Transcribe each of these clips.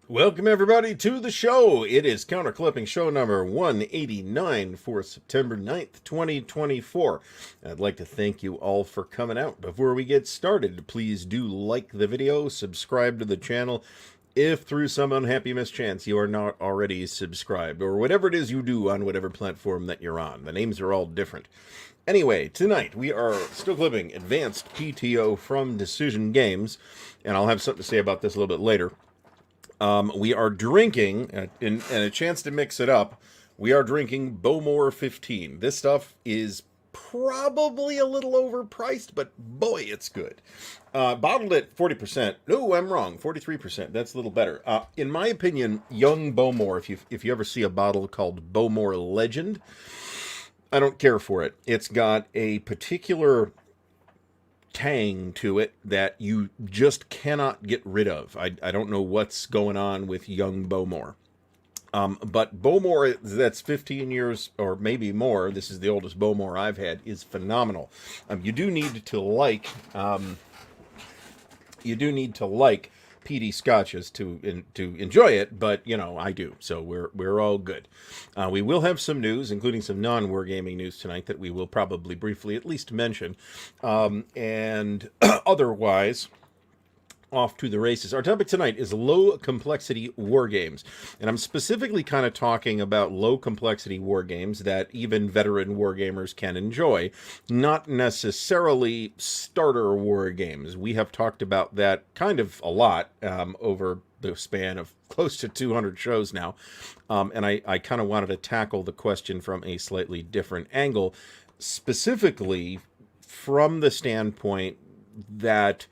Welcome everybody to the show. It is Counterclipping show number 189 for September 9th, 2024. I'd like to thank you all for coming out. Before we get started, please do like the video, subscribe to the channel if through some unhappy mischance you are not already subscribed, or whatever it is you do on whatever platform that you're on. The names are all different. Anyway, tonight we are still clipping Advanced PTO from Decision Games, and I'll have something to say about this a little bit later. We are drinking, and a chance to mix it up, we are drinking Bowmore 15. This stuff is probably a little overpriced, but boy, it's good. Bottled at 40%. No, I'm wrong, 43%. That's a little better. In my opinion, young Bowmore, if you ever see a bottle called Bowmore Legend, I don't care for it. It's got a particular tang to it that you just cannot get rid of. I don't know what's going on with young Bowmore. But Bowmore that's 15 years or maybe more, this is the oldest Bowmore I've had, is phenomenal. You do need to like peaty scotches to enjoy it, but you know I do, so we're all good. We will have some news, including some non-wargaming news tonight that we will probably briefly at least mention, and otherwise off to the races. Our topic tonight is low complexity war games, and I'm specifically kind of talking about low complexity war games that even veteran wargamers can enjoy, not necessarily starter war games. We have talked about that kind of a lot over the span of close to 200 shows now, and I kind of wanted to tackle the question from a slightly different angle, specifically from the standpoint that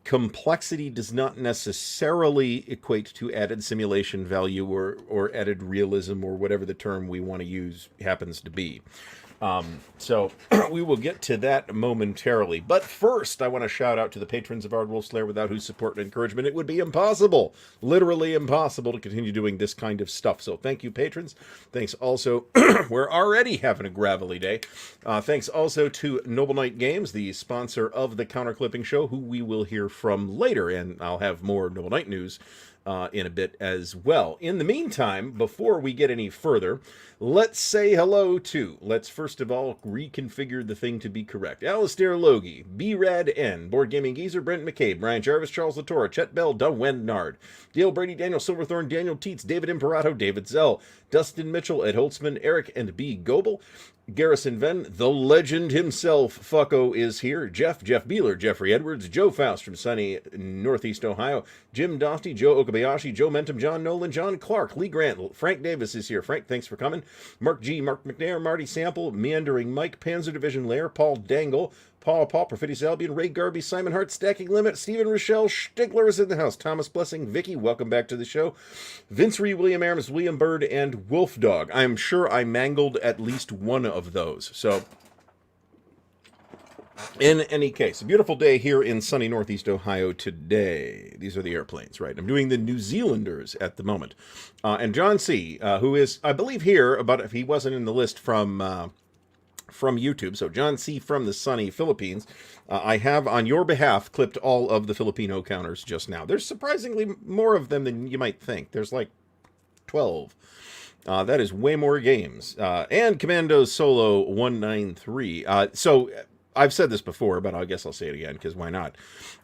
complexity does not necessarily equate to added simulation value or added realism, or whatever the term we want to use happens to be. So we will get to that momentarily. But first, I want to shout out to the patrons of Ardwulf Lair, without whose support and encouragement it would be impossible, literally impossible, to continue doing this kind of stuff. So thank you, patrons. Thanks also, we're already having a gravelly day. Thanks also to Noble Knight Games, the sponsor of the Counter Clipping Show, who we will hear from later, and I'll have more Noble Knight news in a bit as well. In the meantime, before we get any further, let's say hello to, let's first of all reconfigure the thing to be correct. Alistair Logie, B-Rad N, Board Gaming Geezer, Brent McCabe, Brian Jarvis, Charles Latorre, Chet Bell, Doug Wendnard, Dale Brady, Daniel Silverthorne, Daniel Teets, David Imperato, David Zell, Dustin Mitchell, Ed Holtzman, Eric and B. Goebel, Garrison Venn, the legend himself, Fucko, is here. Jeff Beeler, Jeffrey Edwards, Joe Faust from sunny Northeast Ohio, Jim Dosty, Joe Okabayashi, Joe Mentum, John Nolan, John Clark, Lee Grant, Frank Davis is here. Frank, thanks for coming. Mark G, Mark McNair, Marty Sample, Meandering Mike, Panzer Division Lair, Paul Dangle, Paul, Prophetis Albion, Ray Garby, Simon Hart, Stacking Limit, Stephen Rochelle, Stigler is in the house, Thomas Blessing, Vicky, welcome back to the show, Vince Ree, William Arams, William Bird, and Wolf Dog. I'm sure I mangled at least one of those. So, in any case, a beautiful day here in sunny Northeast Ohio today. These are the airplanes, right? I'm doing the New Zealanders at the moment. And John C., who is, I believe, here, but if he wasn't in the list from YouTube. So John C. from the sunny Philippines. I have, on your behalf, clipped all of the Filipino counters just now. There's surprisingly more of them than you might think. There's like 12. That is way more games. And Commando Solo 193. So I've said this before, but I guess I'll say it again, because why not?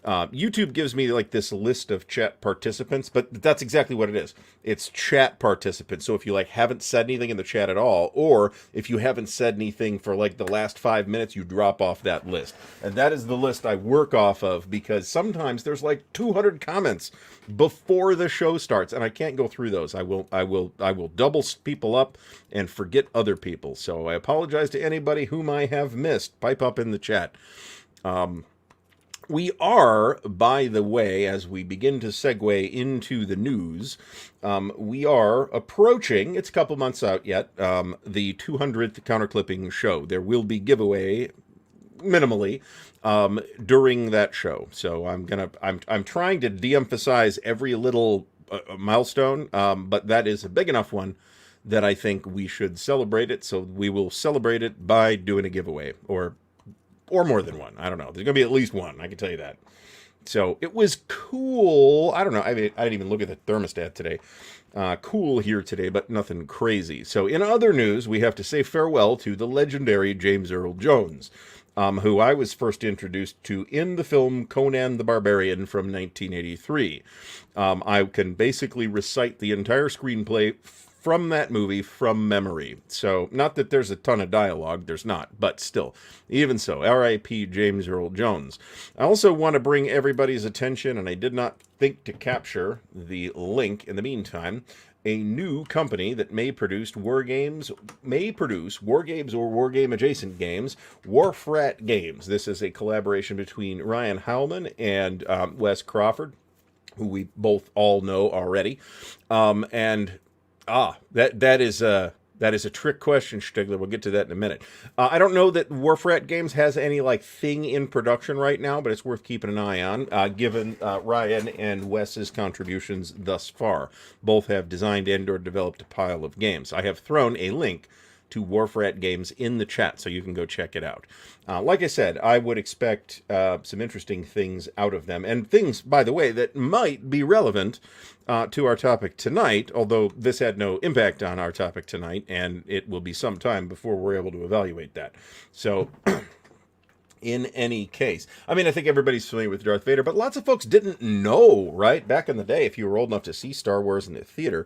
YouTube gives me like this list of chat participants, but that's exactly what it is. It's chat participants. So if you like haven't said anything in the chat at all, or if you haven't said anything for like the last 5 minutes, you drop off that list. And that is the list I work off of, because sometimes there's like 200 comments before the show starts, and I can't go through those. I will double people up and forget other people. So I apologize to anybody whom I have missed. Pipe up in the chat. We are, by the way, as we begin to segue into the news, we are approaching, it's a couple months out yet, the 200th Counter Clipping show. There will be giveaway minimally during that show. So I'm trying to de-emphasize every little milestone, but that is a big enough one that I think we should celebrate it. So we will celebrate it by doing a giveaway, or more than one. I don't know. There's going to be at least one, I can tell you that. So it was cool. I don't know. I didn't even look at the thermostat today. Cool here today, but nothing crazy. So in other news, we have to say farewell to the legendary James Earl Jones, who I was first introduced to in the film Conan the Barbarian from 1983. I can basically recite the entire screenplay from that movie from memory. So, not that there's a ton of dialogue, there's not, but still. Even so, R.I.P. James Earl Jones. I also want to bring everybody's attention, and I did not think to capture the link in the meantime, a new company that may produce Wargames or Wargame adjacent games, Warfrat Games. This is a collaboration between Ryan Howman and Wes Crawford, who we both all know already. That is a trick question, Stigler. We'll get to that in a minute. I don't know that Warfrat Games has any like thing in production right now, but it's worth keeping an eye on, given Ryan and Wes's contributions thus far. Both have designed and/or developed a pile of games. I have thrown a link to Warfrat Games in the chat, so you can go check it out. Like I said, I would expect some interesting things out of them, and things, by the way, that might be relevant to our topic tonight, although this had no impact on our topic tonight, and it will be some time before we're able to evaluate that. So, in any case, I mean, I think everybody's familiar with Darth Vader, but lots of folks didn't know, right? Back in the day, if you were old enough to see Star Wars in the theater,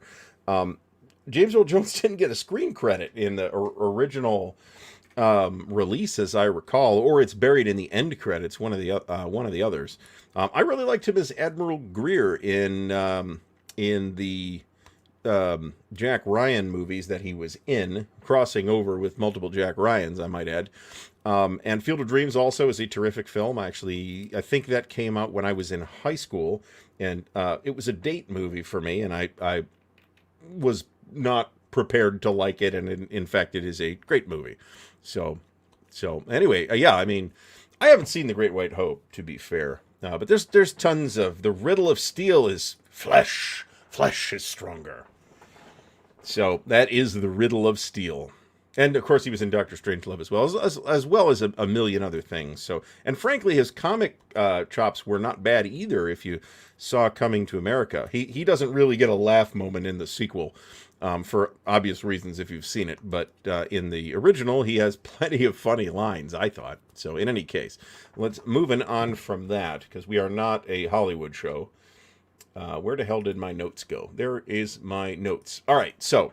James Earl Jones didn't get a screen credit in the original release, as I recall, or it's buried in the end credits, one of the others. I really liked him as Admiral Greer in the Jack Ryan movies that he was in, crossing over with multiple Jack Ryans, I might add. And Field of Dreams also is a terrific film. I think that came out when I was in high school, and it was a date movie for me, and I was not prepared to like it, and in fact, it is a great movie. So anyway, yeah, I mean, I haven't seen The Great White Hope, to be fair, but there's tons of the riddle of steel is flesh. Flesh is stronger. So that is the riddle of steel. And of course, he was in Doctor Strangelove as well as a million other things. So, and frankly, his comic chops were not bad either. If you saw Coming to America, he doesn't really get a laugh moment in the sequel, for obvious reasons if you've seen it. But in the original, he has plenty of funny lines, I thought. So, in any case, let's moving on from that, because we are not a Hollywood show. Where the hell did my notes go? There is my notes. All right, so.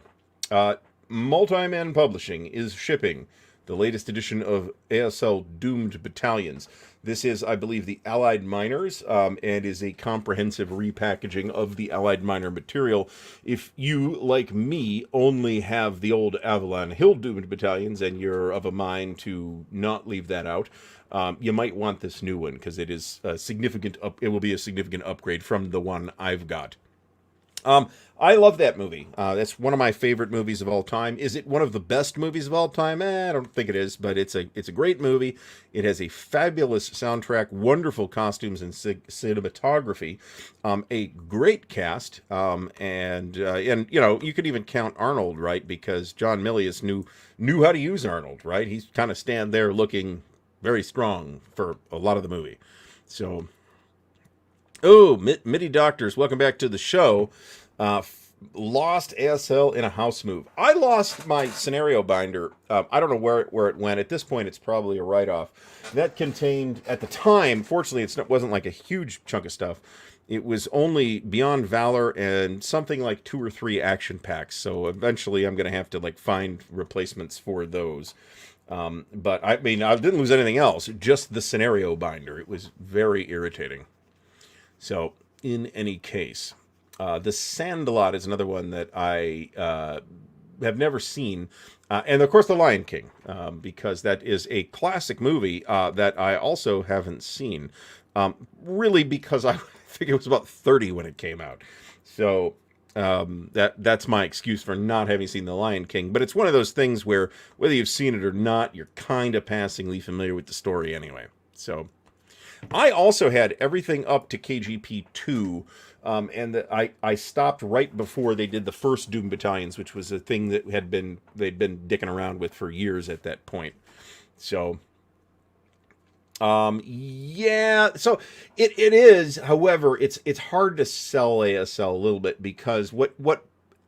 Multi-Man Publishing is shipping the latest edition of ASL Doomed Battalions. This is, I believe, the Allied Miners, and is a comprehensive repackaging of the Allied Miner material. If you, like me, only have the old Avalon Hill Doomed Battalions and you're of a mind to not leave that out, you might want this new one, because it is a significant it will be a significant upgrade from the one I've got. I love that movie. That's one of my favorite movies of all time. Is it one of the best movies of all time? I don't think it is, but it's a great movie. It has a fabulous soundtrack, wonderful costumes and cinematography, a great cast, and you know, you could even count Arnold, right? Because John Milius knew how to use Arnold, right? He's kind of stand there looking very strong for a lot of the movie. So. Oh, MIDI Doctors, welcome back to the show. Lost ASL in a house move. I lost my scenario binder. I don't know where it went. At this point, it's probably a write-off. That contained, at the time, fortunately, it wasn't like a huge chunk of stuff. It was only Beyond Valor and something like 2 or 3 action packs. So eventually, I'm going to have to like find replacements for those. But I mean, I didn't lose anything else. Just the scenario binder. It was very irritating. So, in any case, The Sandlot is another one that I have never seen. And, of course, The Lion King, because that is a classic movie that I also haven't seen. Really, because I think it was about 30 when it came out. So, that's my excuse for not having seen The Lion King. But it's one of those things where, whether you've seen it or not, you're kind of passingly familiar with the story anyway. So... I also had everything up to KGP 2, and I stopped right before they did the first Doom Battalions, which was a thing that they'd been dicking around with for years at that point. So, yeah. So it is. However, it's hard to sell ASL a little bit, because what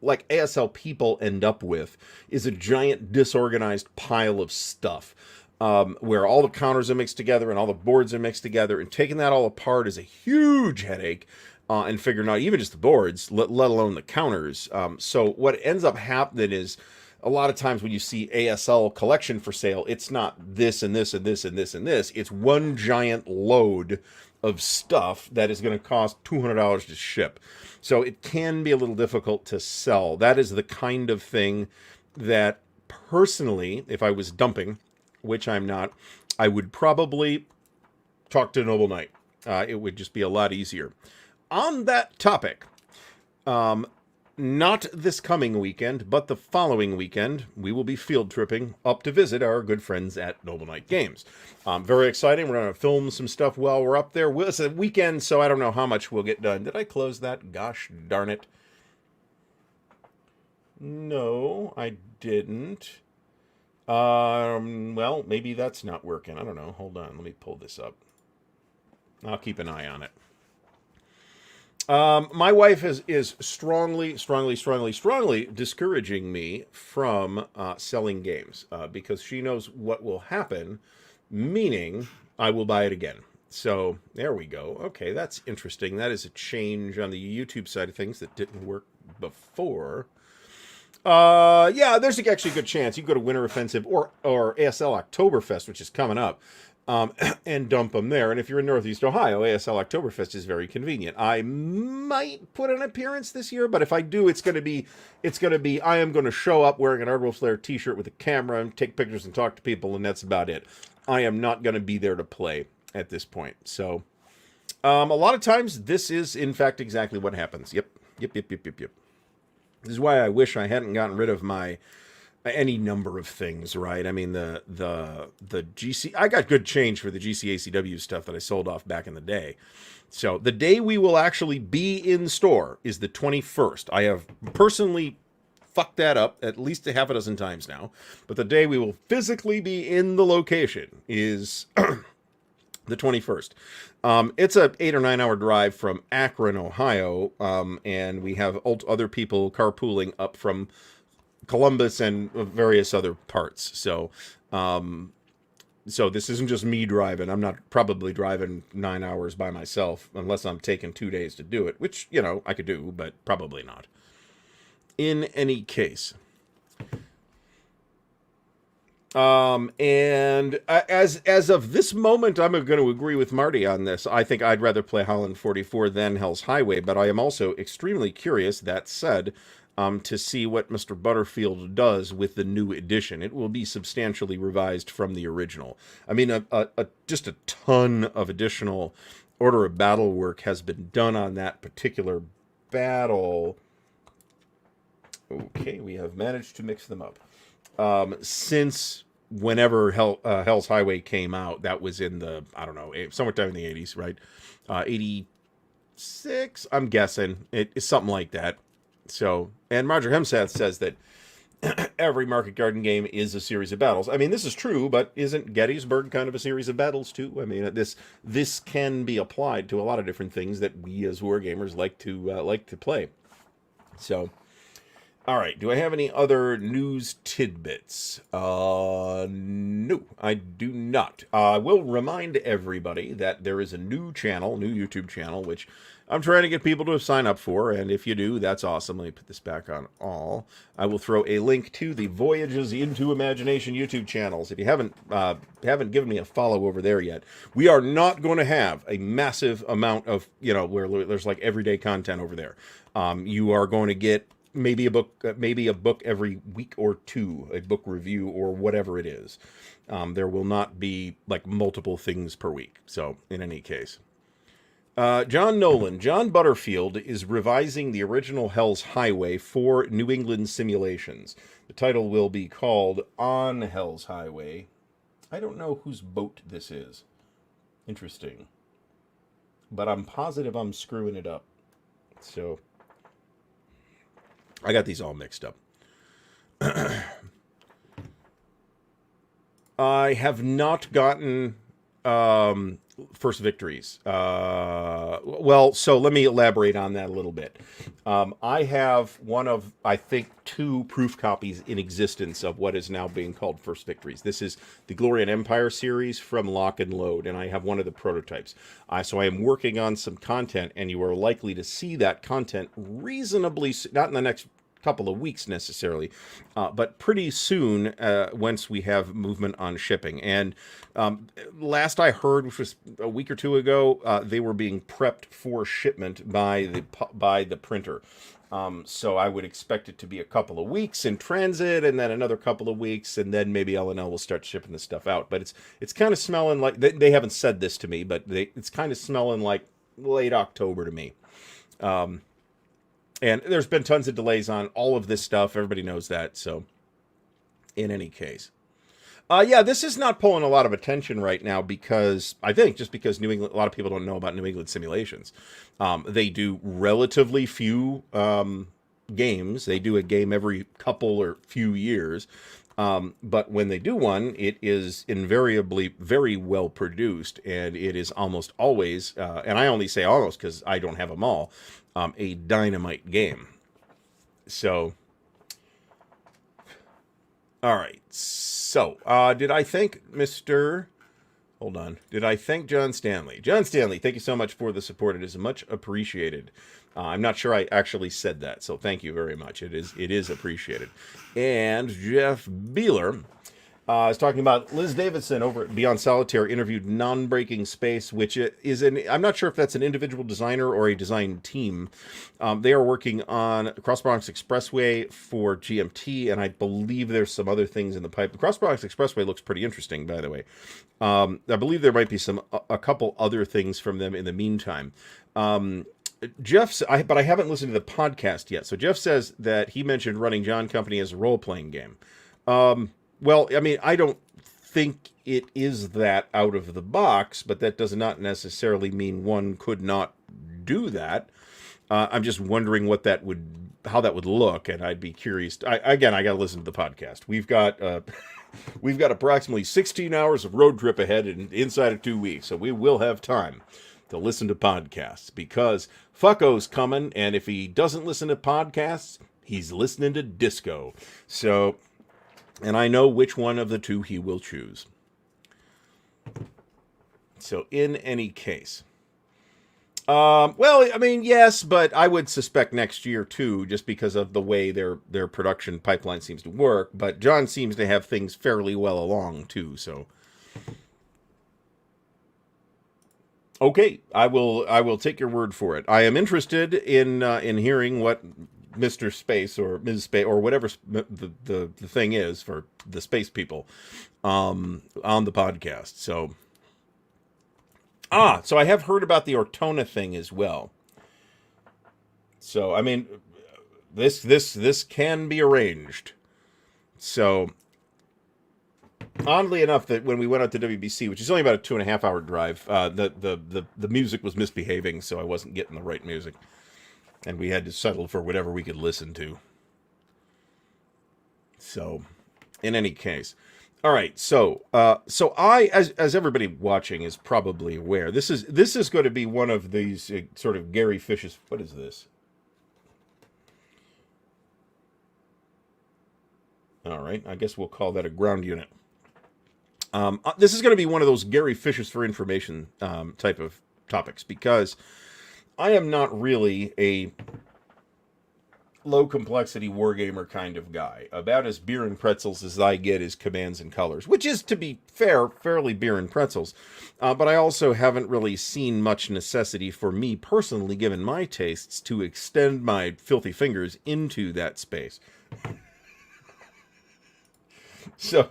like ASL people end up with is a giant disorganized pile of stuff. Where all the counters are mixed together and all the boards are mixed together, and taking that all apart is a huge headache, and figuring out even just the boards, let alone the counters. So what ends up happening is, a lot of times when you see ASL collection for sale, it's not this and this and this and this and this. It's one giant load of stuff that is going to cost $200 to ship. So it can be a little difficult to sell. That is the kind of thing that, personally, if I was dumping, which I'm not, I would probably talk to Noble Knight. It would just be a lot easier. On that topic, not this coming weekend, but the following weekend, we will be field tripping up to visit our good friends at Noble Knight Games. Very exciting. We're going to film some stuff while we're up there. It's a weekend, so I don't know how much we'll get done. Did I close that? Gosh darn it. No, I didn't. Well, maybe that's not working. I don't know. Hold on. Let me pull this up. I'll keep an eye on it. My wife is strongly discouraging me from selling games, because she knows what will happen, meaning I will buy it again. So there we go. Okay, that's interesting. That is a change on the YouTube side of things that didn't work before. Yeah, there's actually a good chance you can go to Winter Offensive or ASL Oktoberfest, which is coming up, and dump them there. And if you're in Northeast Ohio, ASL Oktoberfest is very convenient. I might put an appearance this year, but if I do, it's going to be, I am going to show up wearing an Ardwulf Lair t-shirt with a camera and take pictures and talk to people, and that's about it. I am not going to be there to play at this point. So, a lot of times, this is, in fact, exactly what happens. Yep. This is why I wish I hadn't gotten rid of my any number of things, right? I mean, the GC, I got good change for the GCACW stuff that I sold off back in the day. So the day we will actually be in store is the 21st. I have personally fucked that up at least a half a dozen times now, but the day we will physically be in the location is the 21st. It's a 8 or 9 hour drive from Akron, Ohio, and we have other people carpooling up from Columbus and various other parts. So this isn't just me driving. I'm not probably driving 9 hours by myself unless I'm taking 2 days to do it, which, you know, I could do, but probably not. In any case. And as of this moment, I'm going to agree with Marty on this. I think I'd rather play Holland 44 than Hell's Highway, but I am also extremely curious, that said, to see what Mr. Butterfield does with the new edition. It will be substantially revised from the original. I mean, just a ton of additional Order of Battle work has been done on that particular battle. Okay, we have managed to mix them up. Since whenever Hell's Highway came out, that was in the, I don't know, somewhere down in the 80s, right? 86, I'm guessing. It's something like that. So, and Roger Hemseth says that every Market Garden game is a series of battles. I mean, this is true, but isn't Gettysburg kind of a series of battles too? I mean, this can be applied to a lot of different things that we as wargamers like to play. So, all right, do I have any other news tidbits? No, I do not. I will remind everybody that there is a new YouTube channel, which I'm trying to get people to sign up for, and if you do, that's awesome. Let me put this back on all. I will throw a link to the Voyages into Imagination YouTube channels. If you haven't given me a follow over there yet, we are not going to have a massive amount of, where there's like everyday content over there. You are going to get maybe a book every week or two, a book review or whatever it is. There will not be like multiple things per week. So in any case, John Butterfield is revising the original Hell's Highway for New England simulations. The title will be called On Hell's Highway. I don't know whose boat this is. Interesting. But I'm positive I'm screwing it up. So I got these all mixed up. I have not gotten first victories. Well, so let me elaborate on that a little bit. I have one of, I think, 2 proof copies in existence of what is now being called first victories. This is the Glory and Empire series from Lock and Load, and I have one of the prototypes. So I am working on some content, and you are likely to see that content reasonably, not in the next couple of weeks necessarily, but pretty soon once we have movement on shipping. And last I heard, which was a week or 2 ago, they were being prepped for shipment by the printer. So I would expect it to be a couple of weeks in transit, and then another couple of weeks, and then maybe L&L will start shipping this stuff out. But it's kind of smelling like, they haven't said this to me, but it's kind of smelling like late October to me. And there's been tons of delays on all of this stuff. Everybody knows that. So, in any case. Yeah, this is not pulling a lot of attention right now because, I think, just because New England, a lot of people don't know about New England simulations. They do relatively few games. They do a game every couple or few years. But when they do one, it is invariably very well produced, and it is almost always, and I only say almost because I don't have them all, a dynamite game. So, all right. So, did I thank Did I thank John Stanley? John Stanley, thank you so much for the support. It is much appreciated. I'm not sure I actually said that, so thank you very much. It is appreciated. And Jeff Beeler is talking about Liz Davidson over at Beyond Solitaire interviewed Non-Breaking Space, which is I'm not sure if that's an individual designer or a design team. They are working on Cross Bronx Expressway for GMT, and I believe there's some other things in the pipe. The Cross Bronx Expressway looks pretty interesting, by the way. I believe there might be a couple other things from them in the meantime. but I haven't listened to the podcast yet. So Jeff says that he mentioned running John Company as a role-playing game. Well, I mean, I don't think it is that out of the box, but that does not necessarily mean one could not do that. I'm just wondering how that would look, and I'd be curious. I got to listen to the podcast. We've got we've got approximately 16 hours of road trip ahead inside of 2 weeks, so we will have time to listen to podcasts because Fucko's coming, and if he doesn't listen to podcasts, he's listening to disco. So, and I know which one of the two he will choose. So, in any case, well, I mean, yes, but I would suspect next year too, just because of the way their production pipeline seems to work. But John seems to have things fairly well along too, so. Okay, I will take your word for it. I am interested in hearing what Mr. Space or Ms. Space or whatever the thing is for the space people on the podcast. So so I have heard about the Ortona thing as well. So I mean, this can be arranged. So oddly enough, that when we went out to WBC, which is only about a 2.5 hour drive, the music was misbehaving, so I wasn't getting the right music, and we had to settle for whatever we could listen to. So, in any case, all right. So I, as everybody watching is probably aware, this is going to be one of these sort of Gary Fish's. What is this? All right, I guess we'll call that a ground unit. This is going to be one of those Gary Fishers for information type of topics because I am not really a low complexity wargamer kind of guy. About as beer and pretzels as I get is Commands and Colors, which is, to be fair, fairly beer and pretzels. But I also haven't really seen much necessity for me personally, given my tastes, to extend my filthy fingers into that space. So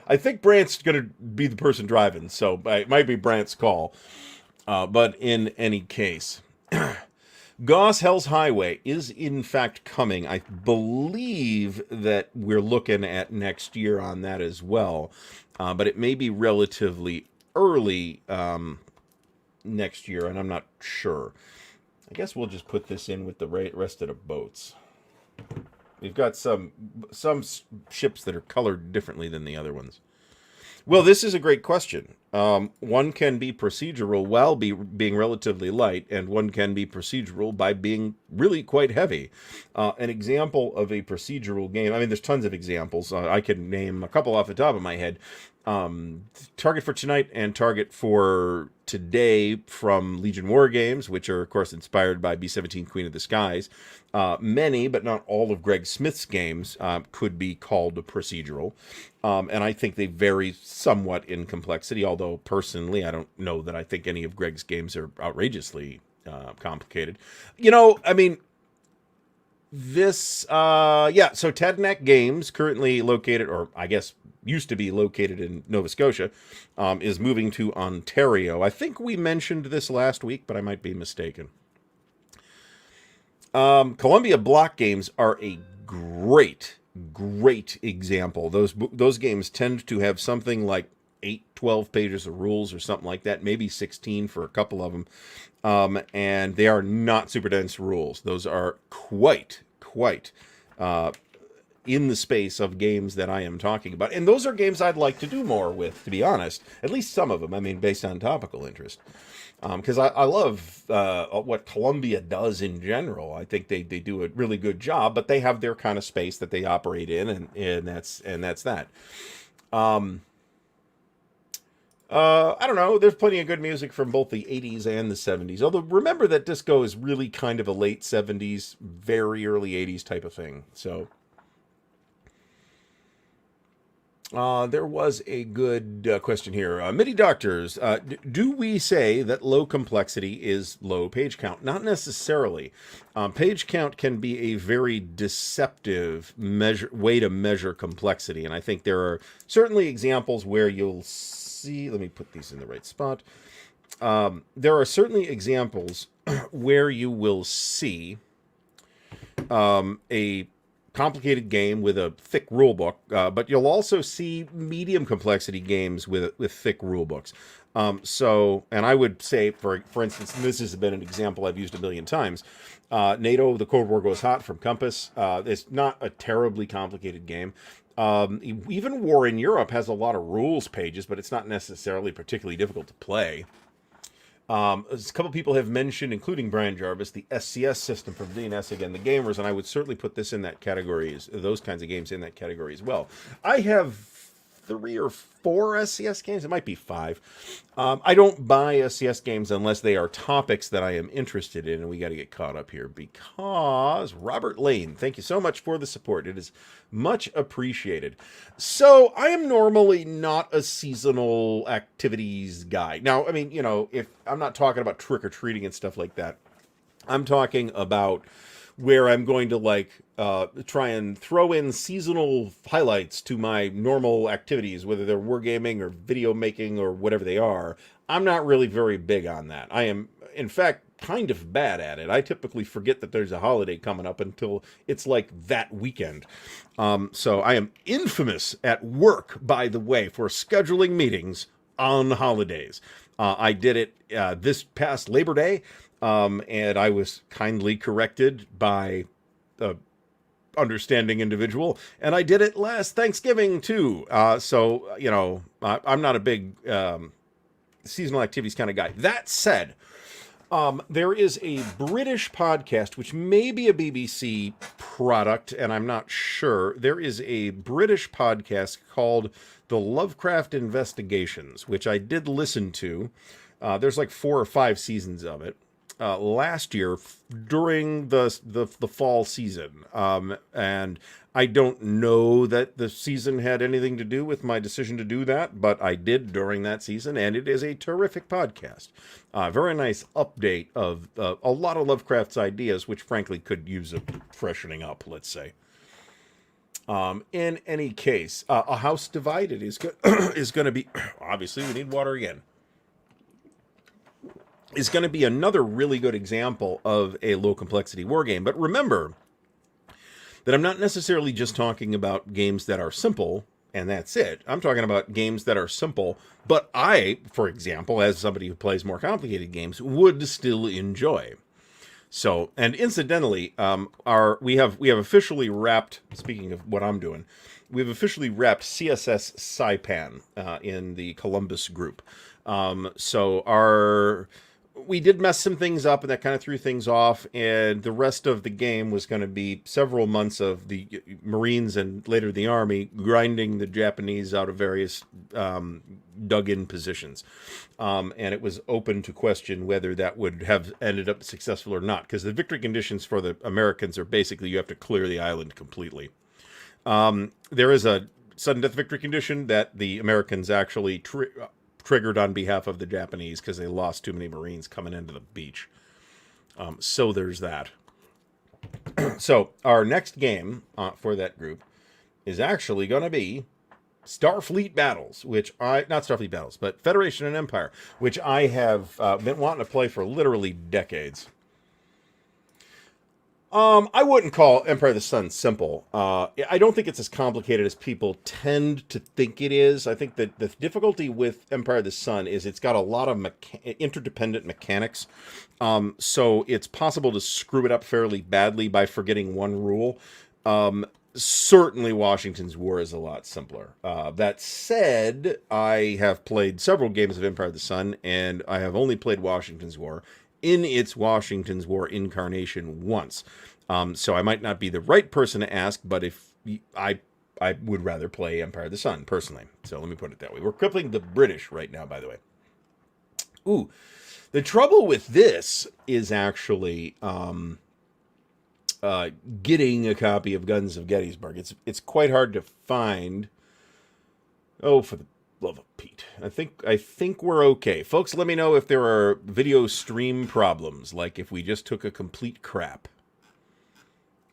I think Brant's going to be the person driving, so it might be Brant's call. But in any case, Goss Hell's Highway is in fact coming. I believe that we're looking at next year on that as well. But it may be relatively early next year, and I'm not sure. I guess we'll just put this in with the rest of the boats. We've got some ships that are colored differently than the other ones. Well, this is a great question. One can be procedural while being relatively light, and one can be procedural by being really quite heavy. An example of a procedural game, I mean, there's tons of examples. I can name a couple off the top of my head. Target for Tonight and Target for Today from Legion Wargames, which are, of course, inspired by B-17 Queen of the Skies. Many, but not all of Greg Smith's games could be called a procedural. And I think they vary somewhat in complexity, although personally, I don't know that I think any of Greg's games are outrageously complicated. You know, I mean, this, so Tednac Games, currently located, or I guess used to be located in Nova Scotia, is moving to Ontario. I think we mentioned this last week, but I might be mistaken. Columbia Block Games are a great example. Those games tend to have something like 12 pages of rules or something like that, maybe 16 for a couple of them. And they are not super dense rules. Those are quite in the space of games that I am talking about. And those are games I'd like to do more with, to be honest. At least some of them, I mean, based on topical interest. Because I love what Columbia does in general. I think they do a really good job, but they have their kind of space that they operate in, and that's that. I don't know. There's plenty of good music from both the 80s and the 70s. Although remember that disco is really kind of a late 70s, very early 80s type of thing. So there was a good question here. MIDI Doctors, do we say that low complexity is low page count? Not necessarily. Page count can be a very deceptive way to measure complexity, and I think there are certainly examples where you'll see. Let me put these in the right spot. there are certainly examples where you will see a complicated game with a thick rule book, but you'll also see medium complexity games with thick rule books. And I would say, for instance, and this has been an example I've used a million times. NATO, The Cold War Goes Hot from Compass. It's not a terribly complicated game. Even War in Europe has a lot of rules pages, but it's not necessarily particularly difficult to play. A couple people have mentioned, including Brian Jarvis, the SCS system from DNS Again, the Gamers, and I would certainly put this in that category, those kinds of games in that category as well. I have 3 or 4 SCS games. It might be 5. I don't buy SCS games unless they are topics that I am interested in, and we got to get caught up here because Robert Lane, thank you so much for the support. It is much appreciated. So I am normally not a seasonal activities guy. Now, I mean, if I'm not talking about trick-or-treating and stuff like that, I'm talking about where I'm going to try and throw in seasonal highlights to my normal activities, whether they're wargaming or video making or whatever they are. I'm not really very big on that. I am, in fact, kind of bad at it. I typically forget that there's a holiday coming up until it's like that weekend. So I am infamous at work, by the way, for scheduling meetings on holidays. I did it this past Labor Day. And I was kindly corrected by a understanding individual, and I did it last Thanksgiving too. So I'm not a big seasonal activities kind of guy. That said, there is a British podcast, which may be a BBC product, and I'm not sure. There is a British podcast called The Lovecraft Investigations, which I did listen to. There's like 4 or 5 seasons of it. Last year during the fall season, and I don't know that the season had anything to do with my decision to do that, but I did during that season, and it is a terrific podcast. Very nice update of a lot of Lovecraft's ideas, which frankly could use a freshening up, let's say. In any case, A House Divided is going to be, obviously we need water again, is going to be another really good example of a low complexity war game. But remember that I'm not necessarily just talking about games that are simple and that's it. I'm talking about games that are simple, but I, for example, as somebody who plays more complicated games, would still enjoy. So, and incidentally, we have officially wrapped, speaking of what I'm doing, we've officially wrapped CSS Saipan in the Columbus group. We did mess some things up, and that kind of threw things off, and the rest of the game was going to be several months of the Marines and later the Army grinding the Japanese out of various dug-in positions. And it was open to question whether that would have ended up successful or not, because the victory conditions for the Americans are basically you have to clear the island completely. There is a sudden death victory condition that the Americans actually triggered on behalf of the Japanese because they lost too many Marines coming into the beach. So there's that. So our next game for that group is actually going to be Starfleet Battles, not Starfleet Battles, but Federation and Empire, which I have been wanting to play for literally decades. I wouldn't call Empire of the Sun simple. I don't think it's as complicated as people tend to think it is. I think that the difficulty with Empire of the Sun is it's got a lot of interdependent mechanics. So it's possible to screw it up fairly badly by forgetting one rule. Certainly Washington's War is a lot simpler. That said, I have played several games of Empire of the Sun, and I have only played Washington's War in its Washington's War incarnation once. So I might not be the right person to ask, but if I would rather play Empire of the Sun, personally. So let me put it that way. We're crippling the British right now, by the way. Ooh, the trouble with this is actually getting a copy of Guns of Gettysburg. It's quite hard to find. Oh, for the love of Pete. I think we're okay. Folks, let me know if there are video stream problems, like if we just took a complete crap.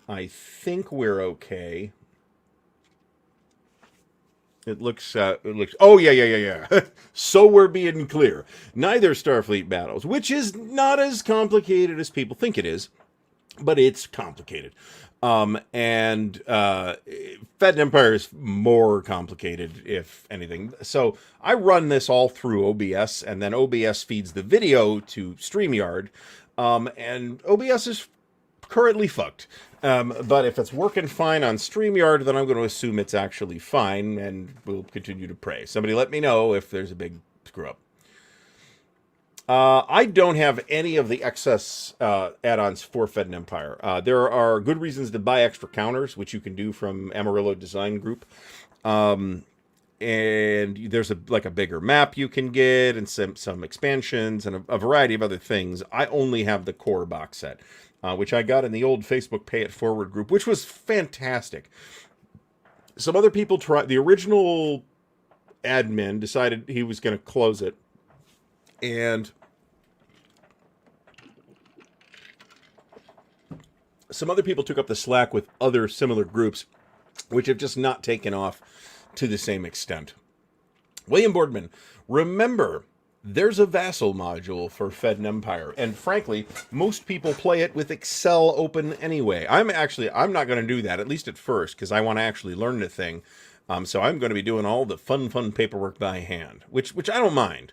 I think we're okay. It looks. Oh yeah. So we're being clear. Neither Starfleet battles, which is not as complicated as people think it is, but it's complicated. And Fed Empire is more complicated, if anything. So I run this all through OBS, and then OBS feeds the video to StreamYard, and OBS is currently fucked. But if it's working fine on StreamYard, then I'm going to assume it's actually fine, and we'll continue to pray. Somebody let me know if there's a big screw up. I don't have any of the excess add-ons for Fed Empire. There are good reasons to buy extra counters, which you can do from Amarillo Design Group. And there's a bigger map you can get, and some expansions, and a variety of other things. I only have the core box set, which I got in the old Facebook Pay It Forward group, which was fantastic. Some other people tried. The original admin decided he was going to close it, and some other people took up the slack with other similar groups, which have just not taken off to the same extent. William Boardman, remember, there's a vassal module for Fed Empire, and frankly, most people play it with Excel open anyway. I'm not going to do that, at least at first, because I want to actually learn the thing. So I'm going to be doing all the fun paperwork by hand, which I don't mind.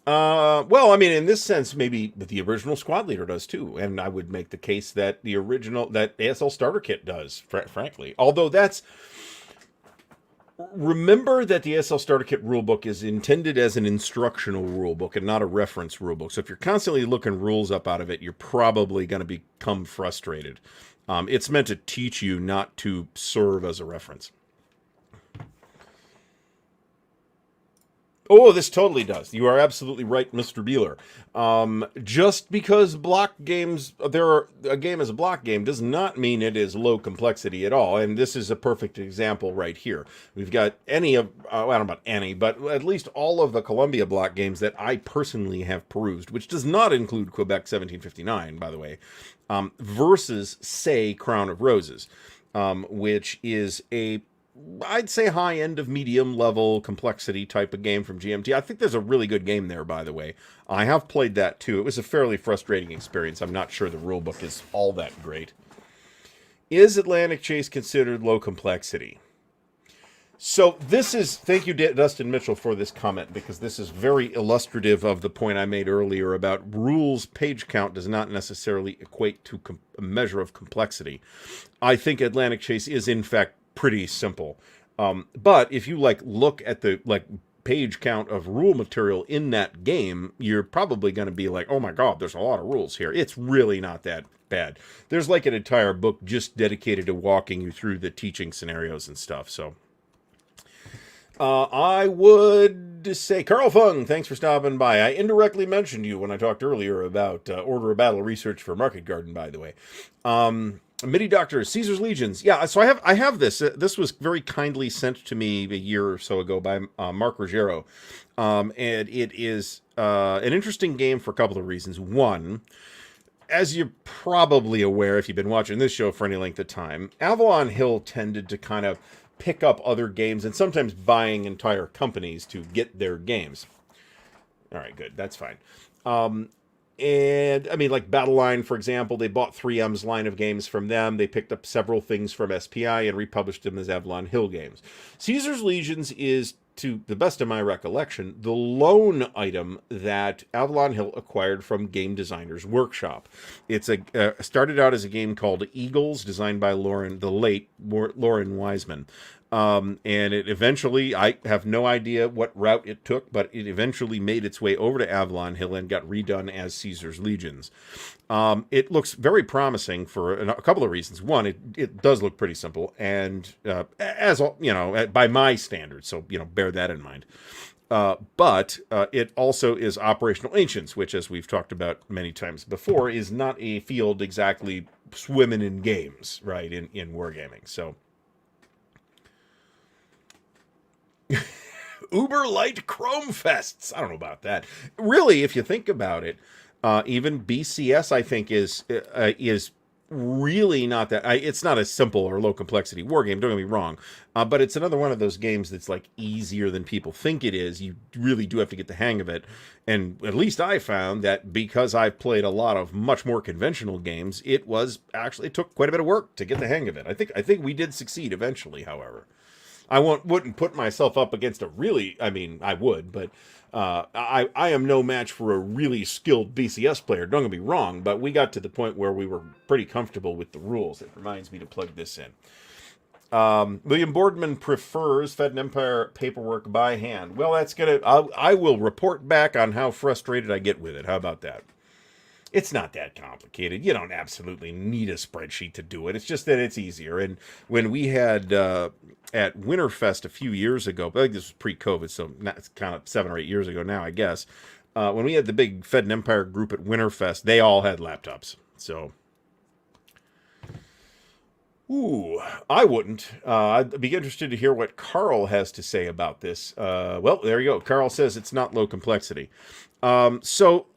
Well, I mean, in this sense, maybe the original squad leader does too, and I would make the case that that ASL starter kit does, frankly. Although remember that the ASL starter kit rulebook is intended as an instructional rulebook and not a reference rulebook. So if you're constantly looking rules up out of it, you're probably going to become frustrated. It's meant to teach you, not to serve as a reference. Oh, this totally does. You are absolutely right, Mr. Beeler. Just because block games, a game is a block game does not mean it is low complexity at all. And this is a perfect example right here. We've got I don't know about any, but at least all of the Columbia block games that I personally have perused, which does not include Quebec 1759, by the way, versus, say, Crown of Roses, which is I'd say high end of medium level complexity type of game from GMT. I think there's a really good game there, by the way. I have played that too. It was a fairly frustrating experience. I'm not sure the rulebook is all that great. Is Atlantic Chase considered low complexity? So thank you, Dustin Mitchell, for this comment, because this is very illustrative of the point I made earlier about rules page count does not necessarily equate to a measure of complexity. I think Atlantic Chase is, in fact, pretty simple. But if you look at the page count of rule material in that game, you're probably going to be like, oh my god, there's a lot of rules here. It's really not that bad. There's an entire book just dedicated to walking you through the teaching scenarios and stuff. So I would say, Carl Fung, thanks for stopping by. I indirectly mentioned you when I talked earlier about Order of Battle research for Market Garden, by the way. MIDI Doctor, Caesar's Legions. Yeah, so I have this. This was very kindly sent to me a year or so ago by Mark Ruggiero. And it is an interesting game for a couple of reasons. One, as you're probably aware if you've been watching this show for any length of time, Avalon Hill tended to kind of pick up other games and sometimes buying entire companies to get their games. All right, good. That's fine. And I mean, Battle Line, for example, they bought 3M's line of games from them. They picked up several things from SPI and republished them as Avalon Hill games. Caesar's Legions is, to the best of my recollection, the lone item that Avalon Hill acquired from Game Designers Workshop. It's started out as a game called Eagles, designed by the late Lauren Wiseman. And it eventually, I have no idea what route it took, but it eventually made its way over to Avalon Hill and got redone as Caesar's Legions. It looks very promising for a couple of reasons. One, it does look pretty simple, and by my standards, so bear that in mind. But it also is Operational Ancients, which, as we've talked about many times before, is not a field exactly swimming in games, right, in wargaming. So Uber Light Chrome Fests. I don't know about that. Really, if you think about it, even BCS, I think, is really not that. It's not a simple or low complexity war game. Don't get me wrong, but it's another one of those games that's like easier than people think it is. You really do have to get the hang of it, and at least I found that because I've played a lot of much more conventional games, it took quite a bit of work to get the hang of it. I think we did succeed eventually. However, I wouldn't put myself up against a really. I mean, I would, but I am no match for a really skilled BCS player. Don't get me wrong, but we got to the point where we were pretty comfortable with the rules. It reminds me to plug this in. William Boardman prefers Fed and Empire paperwork by hand. Well, I will report back on how frustrated I get with it. How about that? It's not that complicated. You don't absolutely need a spreadsheet to do it. It's just that it's easier. And when we had at Winterfest a few years ago, I think this was pre-COVID, so it's kind of 7 or 8 years ago now, I guess. When we had the big Fed and Empire group at Winterfest, they all had laptops. So, I wouldn't. I'd be interested to hear what Carl has to say about this. Well, there you go. Carl says it's not low complexity. So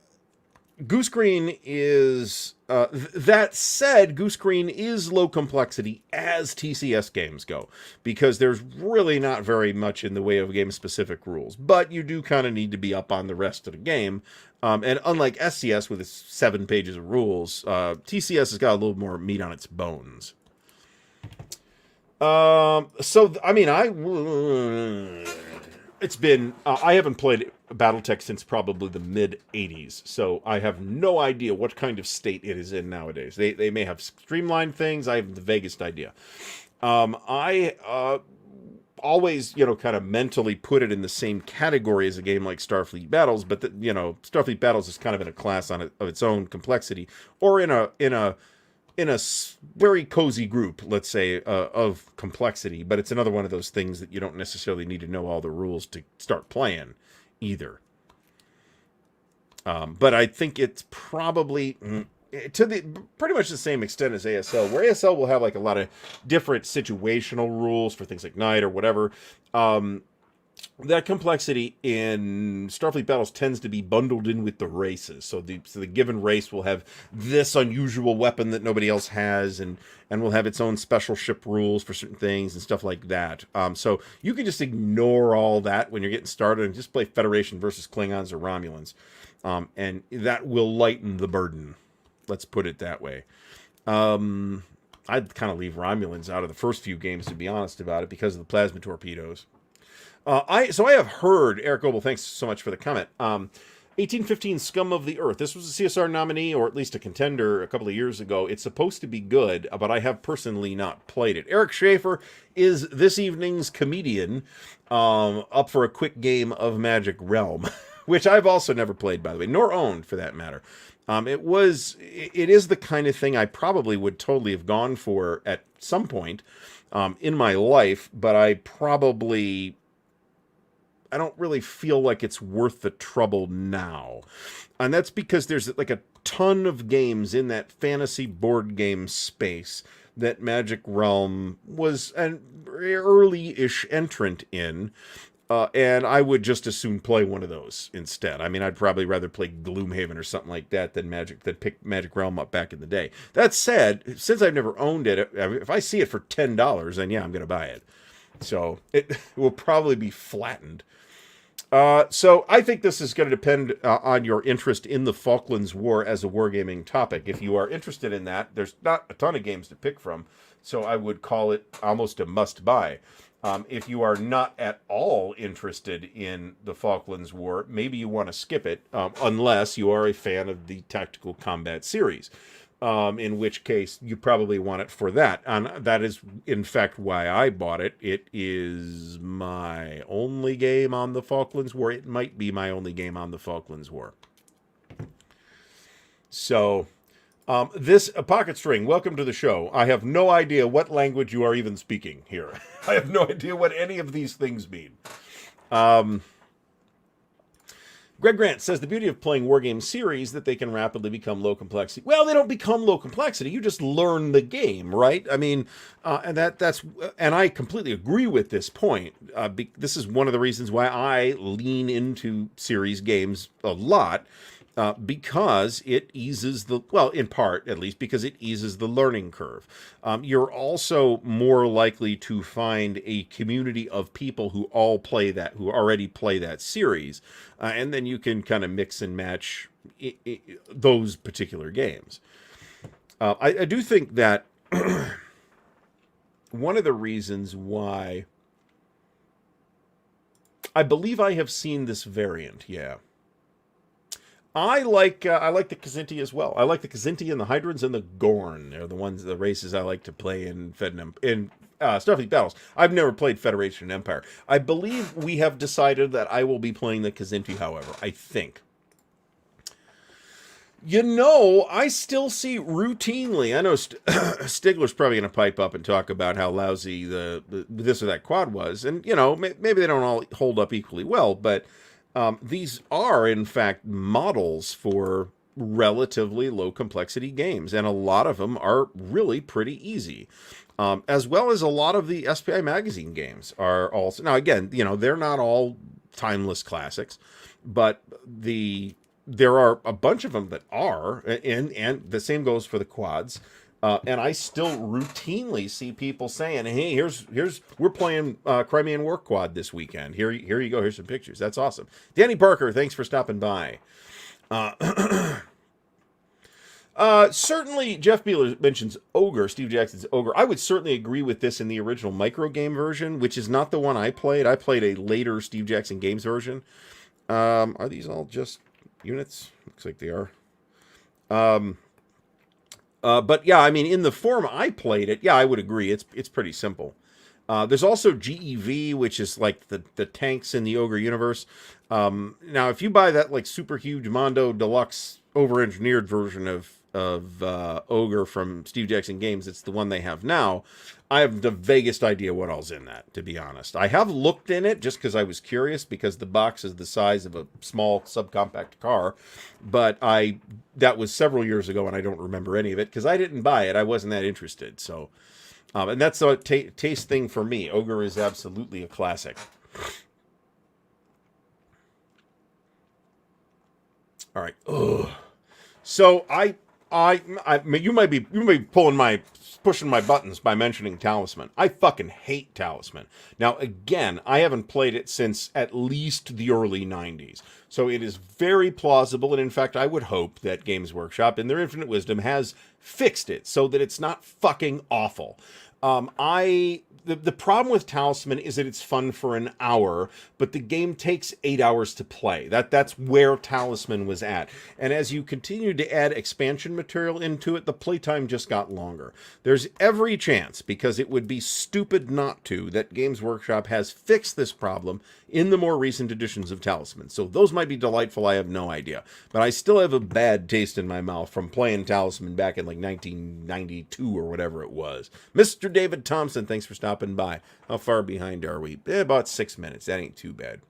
Goose Green is, that said, Goose Green is low complexity as TCS games go, because there's really not very much in the way of game-specific rules, but you do kind of need to be up on the rest of the game, and unlike SCS with its 7 pages of rules, TCS has got a little more meat on its bones. So, I mean, it's been, I haven't played Battletech since probably the mid-'80s, so I have no idea what kind of state it is in nowadays. They may have streamlined things. I have the vaguest idea. I always, kind of mentally put it in the same category as a game like Starfleet Battles, but Starfleet Battles is kind of in a class of its own complexity, or in a very cozy group, let's say, of complexity, but it's another one of those things that you don't necessarily need to know all the rules to start playing either. But I think it's probably to the pretty much the same extent as ASL, where ASL will have like a lot of different situational rules for things like night or whatever. That complexity in Starfleet Battles tends to be bundled in with the races. So the given race will have this unusual weapon that nobody else has, and will have its own special ship rules for certain things and stuff like that. So you can just ignore all that when you're getting started and just play Federation versus Klingons or Romulans. And that will lighten the burden. Let's put it that way. I'd kind of leave Romulans out of the first few games, to be honest about it, because of the plasma torpedoes. I have heard, Eric Goebel, thanks so much for the comment, 1815 Scum of the Earth. This was a CSR nominee, or at least a contender, a couple of years ago. It's supposed to be good, but I have personally not played it. Eric Schaefer is this evening's comedian, up for a quick game of Magic Realm, which I've also never played, by the way, nor owned, for that matter. It is the kind of thing I probably would totally have gone for at some point in my life, but I don't really feel like it's worth the trouble now. And that's because there's like a ton of games in that fantasy board game space that Magic Realm was an early-ish entrant in. And I would just as soon play one of those instead. I mean, I'd probably rather play Gloomhaven or something like that than pick Magic Realm up back in the day. That said, since I've never owned it, if I see it for $10, then yeah, I'm going to buy it. So it will probably be flattened. So I think this is going to depend on your interest in the Falklands War as a wargaming topic. If you are interested in that, there's not a ton of games to pick from, so I would call it almost a must-buy. If you are not at all interested in the Falklands War, maybe you want to skip it, unless you are a fan of the Tactical Combat series. In which case you probably want it for that. And that is, in fact, why I bought it. It is my only game on the Falklands War. It might be my only game on the Falklands War. So, this Pocket String, welcome to the show. I have no idea what language you are even speaking here. I have no idea what any of these things mean. Greg Grant says the beauty of playing wargame series that they can rapidly become low complexity. Well, they don't become low complexity. You just learn the game, right? I mean, and I completely agree with this point. This is one of the reasons why I lean into series games a lot. because it eases the, well, in part at least, because it eases the learning curve. You're also more likely to find a community of people who who already play that series, and then you can kind of mix and match those particular games. I do think that one of the reasons why I believe I have seen this variant, yeah. I like the Kzinti as well. I like the Kzinti and the Hydrons and the Gorn. They're the races I like to play in Starfleet Battles. I've never played Federation and Empire. I believe we have decided that I will be playing the Kzinti, however. I think. I still see routinely. I know Stigler's probably going to pipe up and talk about how lousy the this or that quad was, and maybe they don't all hold up equally well, but these are in fact models for relatively low complexity games, and a lot of them are really pretty easy. As well as a lot of the SPI magazine games are also, now again, they're not all timeless classics, but there are a bunch of them that are, and the same goes for the quads. And I still routinely see people saying, "Hey, we're playing Crimean War Quad this weekend. Here you go. Here's some pictures. That's awesome." Danny Parker, thanks for stopping by. Certainly, Jeff Beeler mentions Ogre, Steve Jackson's Ogre. I would certainly agree with this in the original micro game version, which is not the one I played. I played a later Steve Jackson Games version. Are these all just units? Looks like they are. But yeah, I mean, in the form I played it, yeah, I would agree. It's pretty simple. There's also GEV, which is like the tanks in the Ogre universe. Now, if you buy that like super huge Mondo Deluxe over-engineered version of Ogre from Steve Jackson Games, it's the one they have now. I have the vaguest idea what all's in that, to be honest. I have looked in it just because I was curious, because the box is the size of a small subcompact car, but that was several years ago, and I don't remember any of it because I didn't buy it. I wasn't that interested. So, and that's a taste thing for me. Ogre is absolutely a classic. All right. Ugh. So you might be pushing my buttons by mentioning Talisman. I fucking hate Talisman. Now, again, I haven't played it since at least the early 90s. So it is very plausible, and in fact, I would hope that Games Workshop, in their infinite wisdom, has fixed it so that it's not fucking awful. The problem with Talisman is that it's fun for an hour, but the game takes 8 hours to play. That's where Talisman was at. And as you continue to add expansion material into it, the playtime just got longer. There's every chance, because it would be stupid not to, that Games Workshop has fixed this problem in the more recent editions of Talisman. So those might be delightful, I have no idea. But I still have a bad taste in my mouth from playing Talisman back in like 1992 or whatever it was. Mr. David Thompson, thanks for stopping by. How far behind are we? About 6 minutes. That ain't too bad.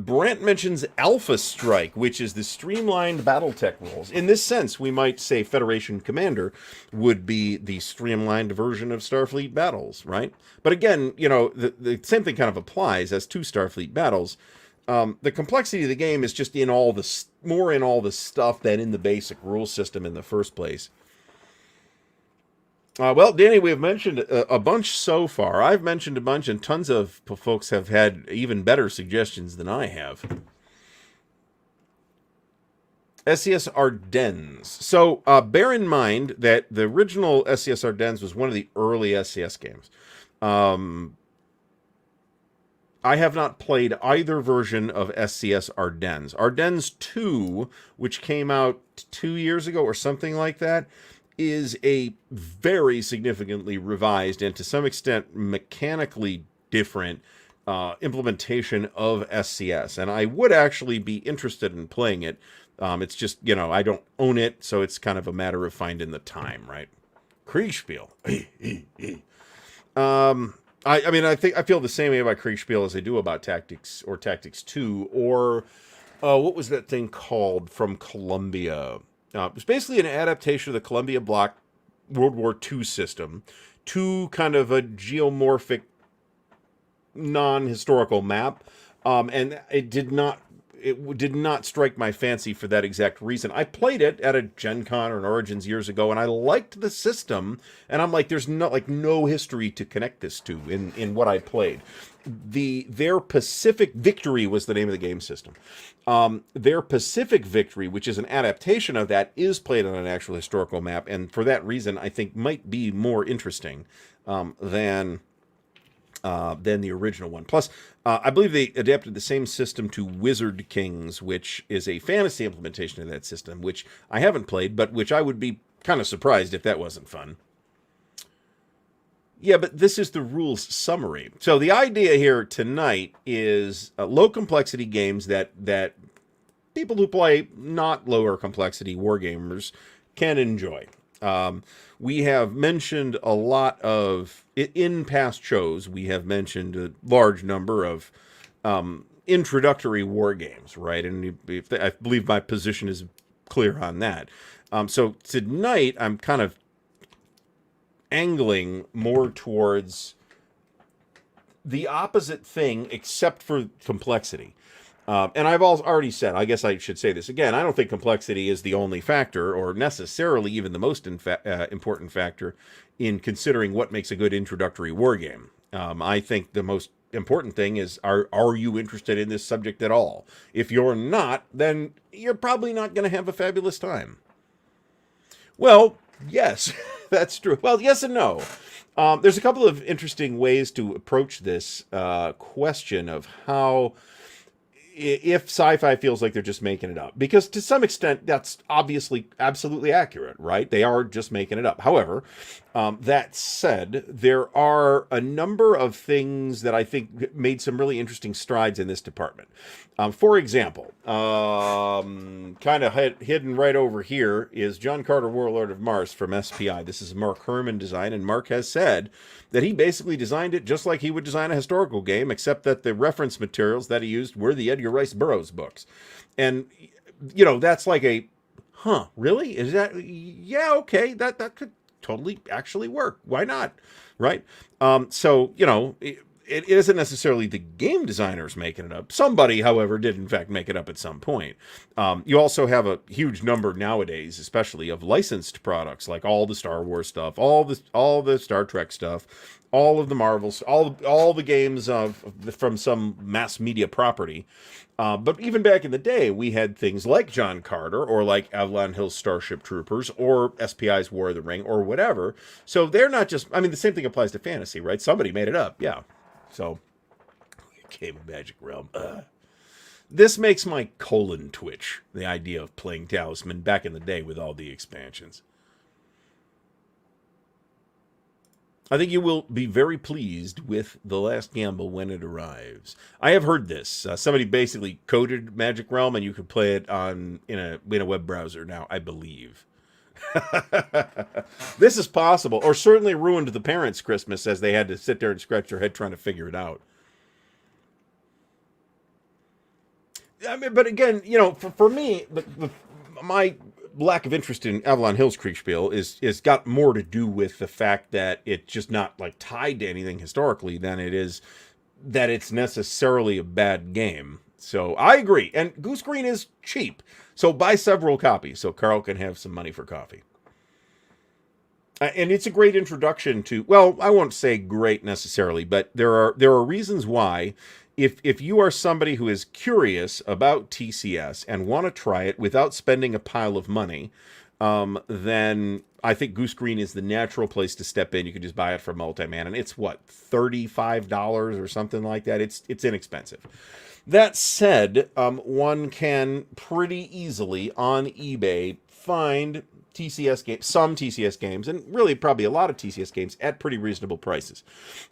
Brent mentions Alpha Strike, which is the streamlined Battletech rules. In this sense, we might say Federation Commander would be the streamlined version of Starfleet Battles, right? But again, the same thing kind of applies as to Starfleet Battles. The complexity of the game is just more in all the stuff than in the basic rule system in the first place. Well, Danny, we've mentioned a bunch so far. I've mentioned a bunch, and tons of folks have had even better suggestions than I have. SCS Ardennes. So bear in mind that the original SCS Ardennes was one of the early SCS games. I have not played either version of SCS Ardennes. Ardennes 2, which came out 2 years ago or something like that, is a very significantly revised and to some extent mechanically different implementation of SCS. And I would actually be interested in playing it. It's just, I don't own it, so it's kind of a matter of finding the time, right? Kriegspiel. I feel the same way about Kriegspiel as I do about Tactics or Tactics 2, or what was that thing called from Columbia? It was basically an adaptation of the Columbia Block World War II system to kind of a geomorphic, non-historical map, and it did not did not strike my fancy for that exact reason. I played it at a Gen Con or an Origins years ago, and I liked the system. And I'm like, there's no history to connect this to in what I played. Their Pacific Victory was the name of the game system. Their Pacific Victory, which is an adaptation of that, is played on an actual historical map, and for that reason, I think might be more interesting than the original one. Plus, I believe they adapted the same system to Wizard Kings, which is a fantasy implementation of that system, which I haven't played, but which I would be kind of surprised if that wasn't fun. Yeah, but this is the rules summary. So the idea here tonight is low complexity games that people who play not lower complexity wargamers can enjoy. We have mentioned a lot of, in past shows, we have mentioned a large number of introductory war games, right? And I believe my position is clear on that. So tonight, I'm kind of angling more towards the opposite thing, except for complexity. And I've already said, I guess I should say this again, I don't think complexity is the only factor, or necessarily even the most important factor in considering what makes a good introductory war game. I think the most important thing is, are you interested in this subject at all? If you're not, then you're probably not going to have a fabulous time. Well, yes, that's true. Well, yes and no. There's a couple of interesting ways to approach this question of how, if sci-fi feels like they're just making it up. Because to some extent, that's obviously absolutely accurate, right? They are just making it up. However, that said, there are a number of things that I think made some really interesting strides in this department. For example, kind of hidden right over here is John Carter, Warlord of Mars from SPI. This is Mark Herman design, and Mark has said that he basically designed it just like he would design a historical game, except that the reference materials that he used were the Edgar Rice Burroughs books. And, that's like a, really? Is that, yeah, okay, that could totally actually work. Why not? Right? So, it isn't necessarily the game designers making it up. Somebody, however, did in fact make it up at some point. You also have a huge number nowadays, especially of licensed products, like all the Star Wars stuff, all the Star Trek stuff, all of the Marvels, all the games from some mass media property. But even back in the day, we had things like John Carter, or like Avalon Hill's Starship Troopers, or SPI's War of the Ring, or whatever. So they're not just, the same thing applies to fantasy, right? Somebody made it up, yeah. So, Game of Magic Realm. This makes my colon twitch, the idea of playing Talisman back in the day with all the expansions. I think you will be very pleased with The Last Gamble when it arrives. I have heard this. Somebody basically coded Magic Realm, and you could play it in a web browser now, I believe. This is possible, or certainly ruined the parents' Christmas as they had to sit there and scratch their head trying to figure it out. But again, for me, my lack of interest in Avalon Hill's Kriegspiel is got more to do with the fact that it's just not like tied to anything historically than it is that it's necessarily a bad game. So I agree, and Goose Green is cheap. So buy several copies so Carl can have some money for coffee. And it's a great introduction to, well, I won't say great necessarily, but there are reasons why, if you are somebody who is curious about TCS and want to try it without spending a pile of money, then I think Goose Green is the natural place to step in. You can just buy it for multi-man, and it's what, $35 or something like that. It's inexpensive. That said, one can pretty easily on eBay find TCS games, some TCS games, and really probably a lot of TCS games at pretty reasonable prices.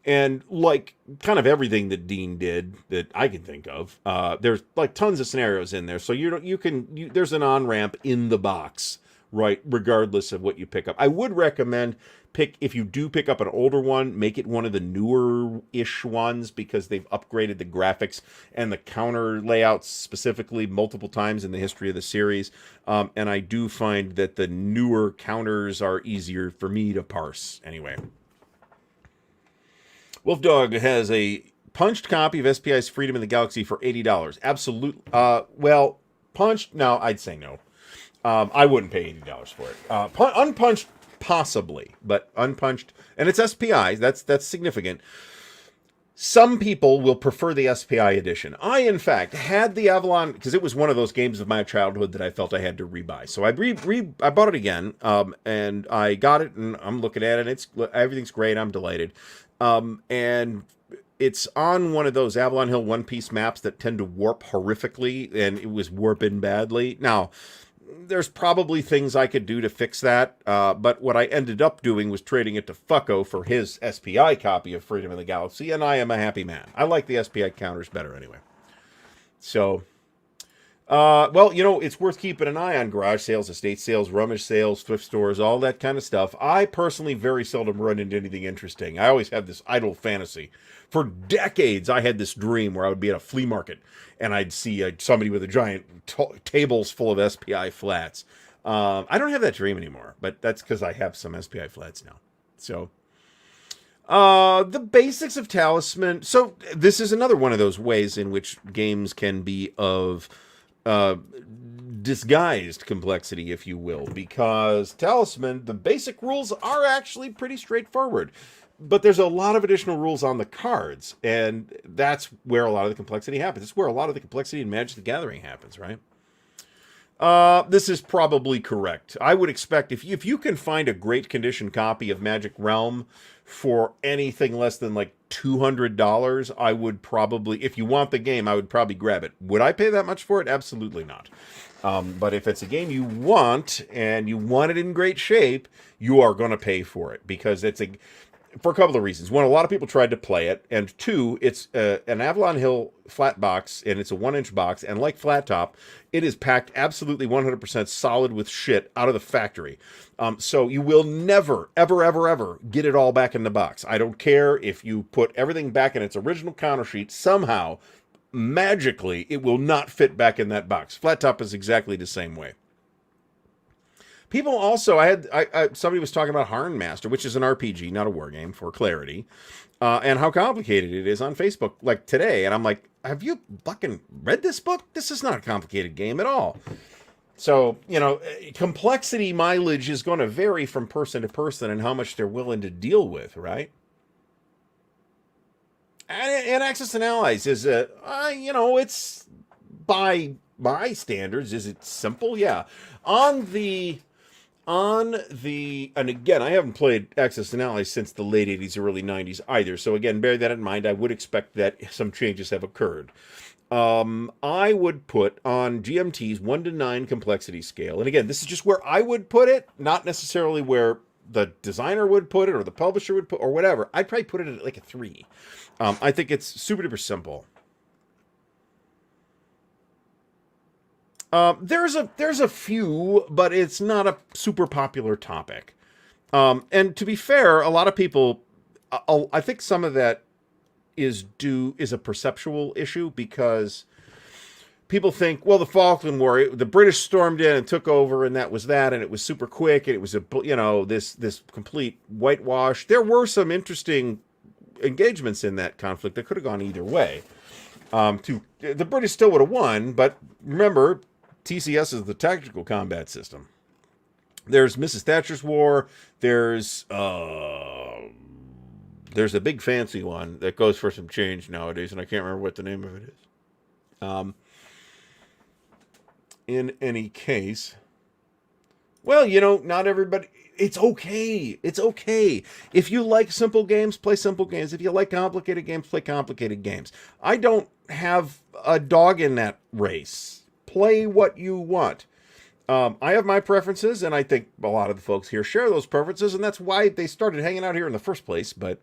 And like kind of everything that Dean did that I can think of, there's like tons of scenarios in there. So there's an on-ramp in the box, right? Regardless of what you pick up. I would recommend if you do pick up an older one, make it one of the newer-ish ones, because they've upgraded the graphics and the counter layouts specifically multiple times in the history of the series. And I do find that the newer counters are easier for me to parse anyway. Wolfdog has a punched copy of SPI's Freedom in the Galaxy for $80. Absolute. Well, punched. No, I'd say no. I wouldn't pay $80 for it. Unpunched, possibly, but unpunched, and it's SPI. That's significant. Some people will prefer the SPI edition. I, in fact, had the Avalon because it was one of those games of my childhood that I felt I had to rebuy. So I bought it again, and I got it, and I'm looking at it. Everything's great. I'm delighted, and it's on one of those Avalon Hill one-piece maps that tend to warp horrifically, and it was warping badly. Now, there's probably things I could do to fix that, but what I ended up doing was trading it to Fucko for his SPI copy of Freedom of the Galaxy, and I am a happy man. I like the SPI counters better anyway. So, well, it's worth keeping an eye on garage sales, estate sales, rummage sales, thrift stores, all that kind of stuff. I personally very seldom run into anything interesting. I always have this idle fantasy. For decades, I had this dream where I would be at a flea market and I'd see somebody with a giant tables full of SPI flats. I don't have that dream anymore, but that's because I have some SPI flats now. So, the basics of Talisman. So this is another one of those ways in which games can be of disguised complexity, if you will, because Talisman, the basic rules are actually pretty straightforward. But there's a lot of additional rules on the cards, and that's where a lot of the complexity happens. It's where a lot of the complexity in Magic the Gathering happens, right? This is probably correct. I would expect if you can find a great condition copy of Magic Realm for anything less than like $200, I would probably, if you want the game, I would probably grab it. Would I pay that much for it? Absolutely not. But if it's a game you want, and you want it in great shape, you are going to pay for it, because for a couple of reasons. One, a lot of people tried to play it, and two, it's an Avalon Hill flat box, and it's a 1-inch box, and like Flat Top, it is packed absolutely 100% solid with shit out of the factory. So you will never, ever, ever, ever get it all back in the box. I don't care if you put everything back in its original counter sheet, somehow, magically, it will not fit back in that box. Flat Top is exactly the same way. People also, somebody was talking about Harn Master, which is an RPG, not a war game, for clarity, and how complicated it is on Facebook, like today. And I'm like, have you fucking read this book? This is not a complicated game at all. So, complexity mileage is going to vary from person to person and how much they're willing to deal with, right? And Axis and Allies is, it's by my standards, is it simple? Yeah. And again, I haven't played Axis and Allies since the late 80s, early 90s either. So again, bear that in mind. I would expect that some changes have occurred. I would put on GMT's 1 to 9 complexity scale. And again, this is just where I would put it, not necessarily where the designer would put it or the publisher would put, or whatever. I'd probably put it at like a 3. I think it's super duper simple. There's a few, but it's not a super popular topic. And to be fair, a lot of people, I think some of that is a perceptual issue, because people think, well, the Falkland War, the British stormed in and took over, and that was that, and it was super quick, and it was this complete whitewash. There were some interesting engagements in that conflict that could have gone either way. The British still would have won, but remember, TCS is the tactical combat system. There's Mrs. Thatcher's War. There's a big fancy one that goes for some change nowadays, and I can't remember what the name of it is. In any case, well, not everybody. It's okay. It's okay. If you like simple games, play simple games. If you like complicated games, play complicated games. I don't have a dog in that race. Play what you want. I have my preferences, and I think a lot of the folks here share those preferences, and that's why they started hanging out here in the first place. But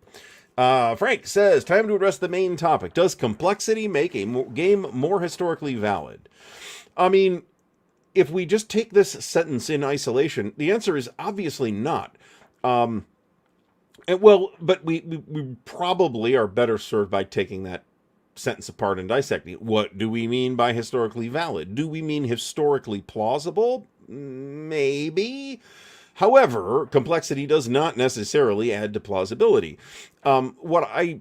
Frank says, time to address the main topic. Does complexity make a game more historically valid? I mean, if we just take this sentence in isolation, the answer is obviously not. But we probably are better served by taking that sentence apart and dissecting it. What do we mean by historically valid? Do we mean historically plausible? Maybe. However, complexity does not necessarily add to plausibility. What I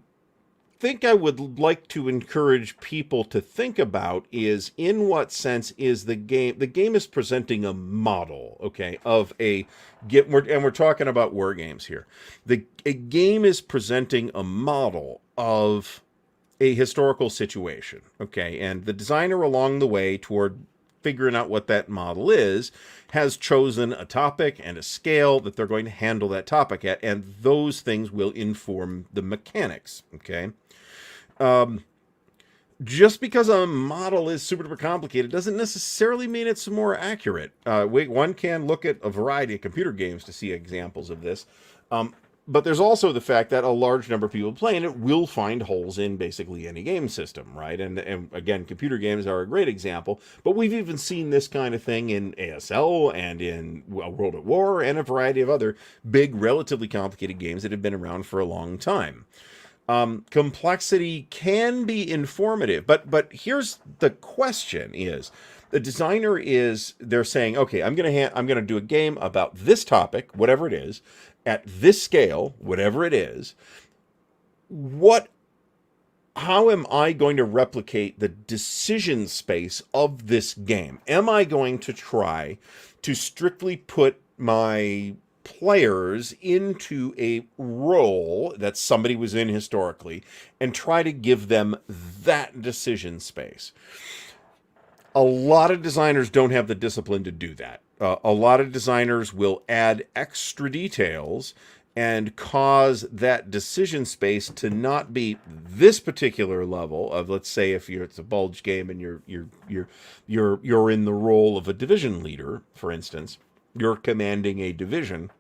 think I would like to encourage people to think about is, in what sense is the game is presenting a model, okay, of we're talking about war games here. A game is presenting a model of a historical situation, okay, and the designer along the way toward figuring out what that model is has chosen a topic and a scale that they're going to handle that topic at, and those things will inform the mechanics, okay? Just because a model is super duper complicated doesn't necessarily mean it's more accurate. One can look at a variety of computer games to see examples of this. But there's also the fact that a large number of people playing it will find holes in basically any game system, right? And again, computer games are a great example, but we've even seen this kind of thing in ASL and in World at War and a variety of other big, relatively complicated games that have been around for a long time. Complexity can be informative, but here's the question is, the designer they're saying, okay, I'm gonna do a game about this topic, whatever it is, at this scale, whatever it is. How am I going to replicate the decision space of this game? Am I going to try to strictly put my players into a role that somebody was in historically and try to give them that decision space? A lot of designers don't have the discipline to do that. A lot of designers will add extra details and cause that decision space to not be this particular level of, let's say, if it's a bulge game and you're in the role of a division leader, for instance, you're commanding a division.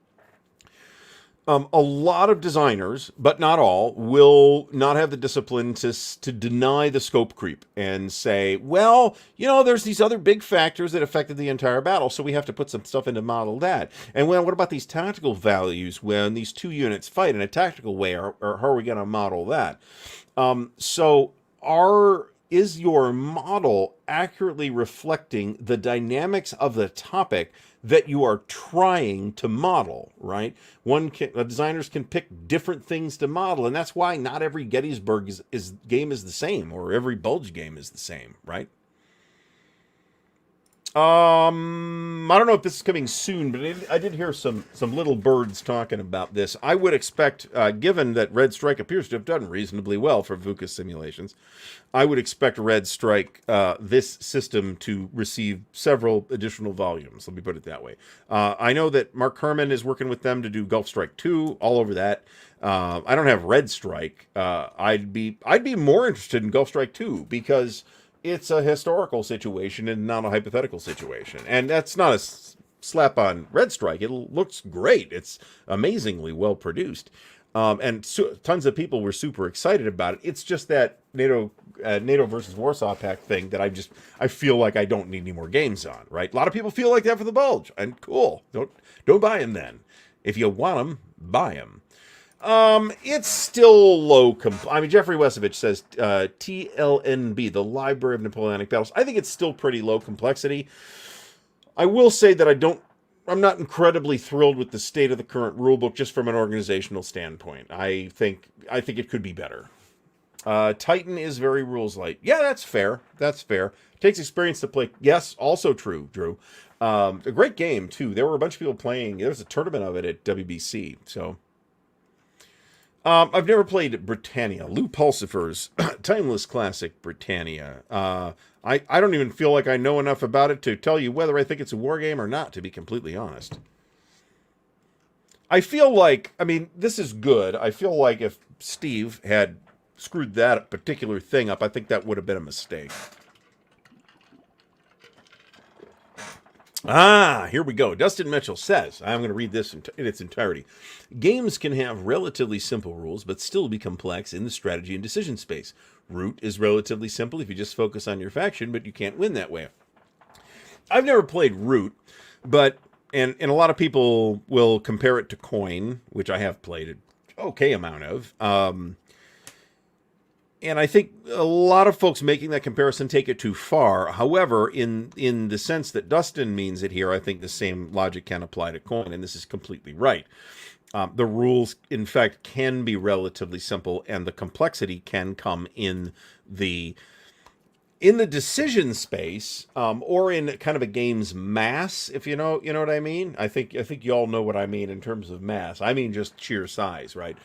A lot of designers, but not all, will not have the discipline to deny the scope creep and say, well, there's these other big factors that affected the entire battle, so we have to put some stuff in to model that. And well, what about these tactical values when these two units fight in a tactical way, or how are we going to model that? Is your model accurately reflecting the dynamics of the topic that you are trying to model, right? Designers can pick different things to model, and that's why not every Gettysburg game is the same, or every bulge game is the same, right? I don't know if this is coming soon, but I did hear some little birds talking about this. I would expect, given that Red Strike appears to have done reasonably well for VUCA simulations, I would expect Red Strike, this system, to receive several additional volumes. Let me put it that way. I know that Mark Herman is working with them to do Gulf Strike 2, all over that. I don't have Red Strike. I'd be more interested in Gulf Strike 2 because it's a historical situation and not a hypothetical situation. And that's not a slap on Red Strike. It looks great. It's amazingly well produced. And tons of people were super excited about it. It's just that NATO versus Warsaw Pact thing that I feel like I don't need any more games on, right? A lot of people feel like that for the Bulge, and cool. Don't buy them then. If you want them, buy them. It's still low. Jeffrey Wesovich says TLNB, the Library of Napoleonic Battles. I think it's still pretty low complexity. I will say that I'm not incredibly thrilled with the state of the current rulebook, just from an organizational standpoint. I think it could be better. Titan is very rules light. Yeah, that's fair. It takes experience to play. Yes, also true, Drew. A great game too. There were a bunch of people playing. There was a tournament of it at WBC. So. I've never played Britannia. Lou Pulsifer's timeless classic Britannia. I don't even feel like I know enough about it to tell you whether I think it's a war game or not, to be completely honest. I feel like, this is good. I feel like if Steve had screwed that particular thing up, I think that would have been a mistake. Here we go. Dustin Mitchell says, I'm going to read this in its entirety. Games can have relatively simple rules, but still be complex in the strategy and decision space. Root is relatively simple if you just focus on your faction, but you can't win that way. I've never played Root, but, and a lot of people will compare it to Coin, which I have played an okay amount of. And I think a lot of folks making that comparison take it too far. However, in the sense that Dustin means it here, I think the same logic can apply to Coin, and this is completely right. The rules, in fact, can be relatively simple, and the complexity can come the in the decision space, or in kind of a game's mass, if you know what I mean. I think you all know what I mean in terms of mass. I mean just sheer size, right?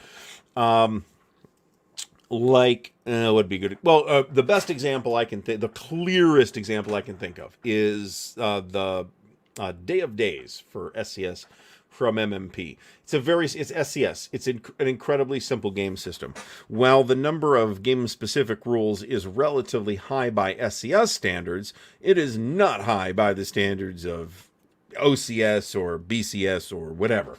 Like would be good. Well, the best example I can think, the clearest example I can think of is the Day of Days for SCS from MMP. It's SCS. It's an incredibly simple game system. While the number of game-specific rules is relatively high by SCS standards, it is not high by the standards of OCS or BCS or whatever.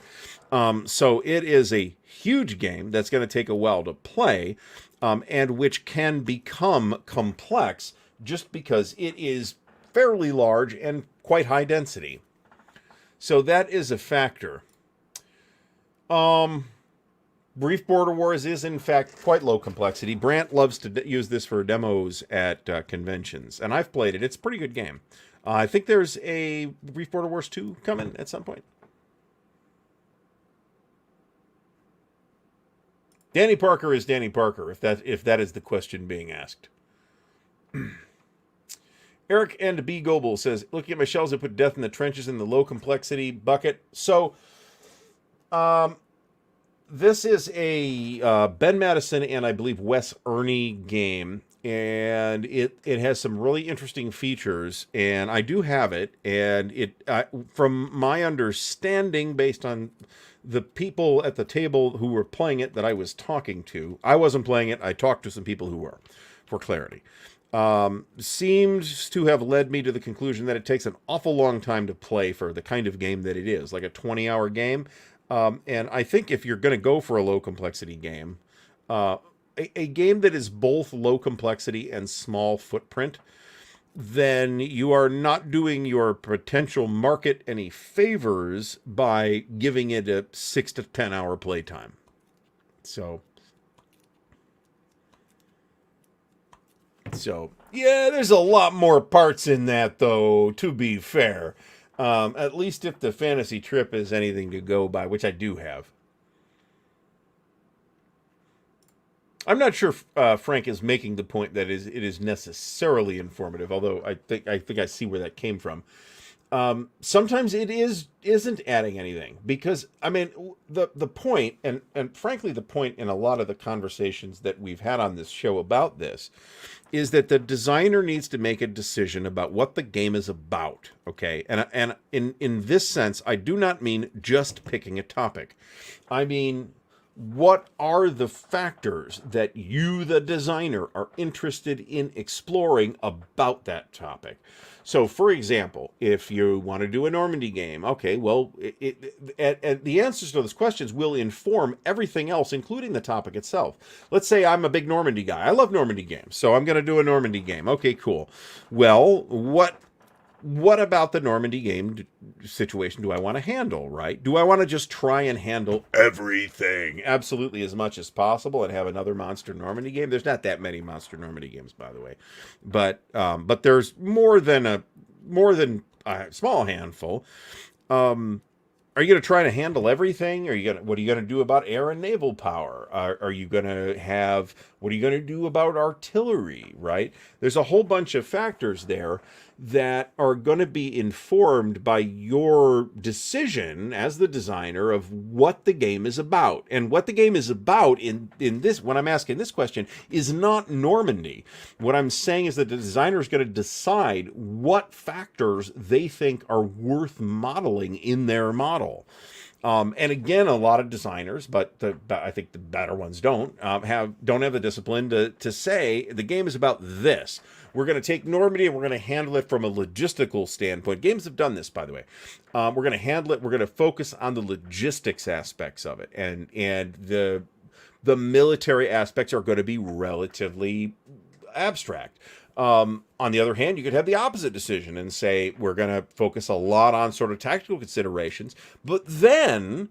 So it is a huge game that's going to take a while to play, and which can become complex just because it is fairly large and quite high density. So that is a factor. Brief Border Wars is, in fact, quite low complexity. Brant loves to use this for demos at conventions, and I've played it. It's a pretty good game. I think there's a Brief Border Wars 2 coming at some point. Danny Parker is Danny Parker, if that is the question being asked. Eric and B. Goebel says, looking at my shells, I put Death in the Trenches in the low complexity bucket. So, this is a Ben Madison and I believe Wes Ernie game, and it has some really interesting features, and I do have it, and from my understanding, based on the people at the table who were playing it that I was talking to, I wasn't playing it, I talked to some people who were, for clarity. Seems to have led me to the conclusion that it takes an awful long time to play for the kind of game that it is, like a 20-hour game. And I think if you're going to go for a low complexity game, a game that is both low complexity and small footprint, then you are not doing your potential market any favors by giving it a 6 to 10 hour playtime. So yeah, there's a lot more parts in that, though, to be fair. At least if the fantasy trip is anything to go by, which I do have. I'm not sure Frank is making the point that it is necessarily informative, although I think I see where that came from. Sometimes it isn't adding anything, because I mean the point, and frankly the point in a lot of the conversations that we've had on this show about this, is that the designer needs to make a decision about what the game is about. Okay, and in this sense, I do not mean just picking a topic. I mean, what are the factors that you, the designer, are interested in exploring about that topic? So, for example, if you want to do a Normandy game, okay, well, the answers to those questions will inform everything else, including the topic itself. Let's say I'm a big Normandy guy. I love Normandy games, so I'm going to do a Normandy game. Okay, cool. Well, what about the Normandy game situation do I want to handle, right? Do I want to just try and handle everything absolutely as much as possible and have another Monster Normandy game? There's not that many Monster Normandy games, by the way, but there's more than a small handful. Are you going to try to handle everything? What are you going to do about air and naval power? What are you going to do about artillery, right? There's a whole bunch of factors there that are going to be informed by your decision as the designer of what the game is about. And what the game is about in this, when I'm asking this question, is not Normandy. What I'm saying is that the designer is going to decide what factors they think are worth modeling in their model. And again, a lot of designers, but I think the better ones don't have the discipline to say the game is about this. We're going to take Normandy and we're going to handle it from a logistical standpoint. Games have done this, by the way. We're going to handle it. We're going to focus on the logistics aspects of it, and the military aspects are going to be relatively abstract. On the other hand, you could have the opposite decision and say we're going to focus a lot on sort of tactical considerations, but then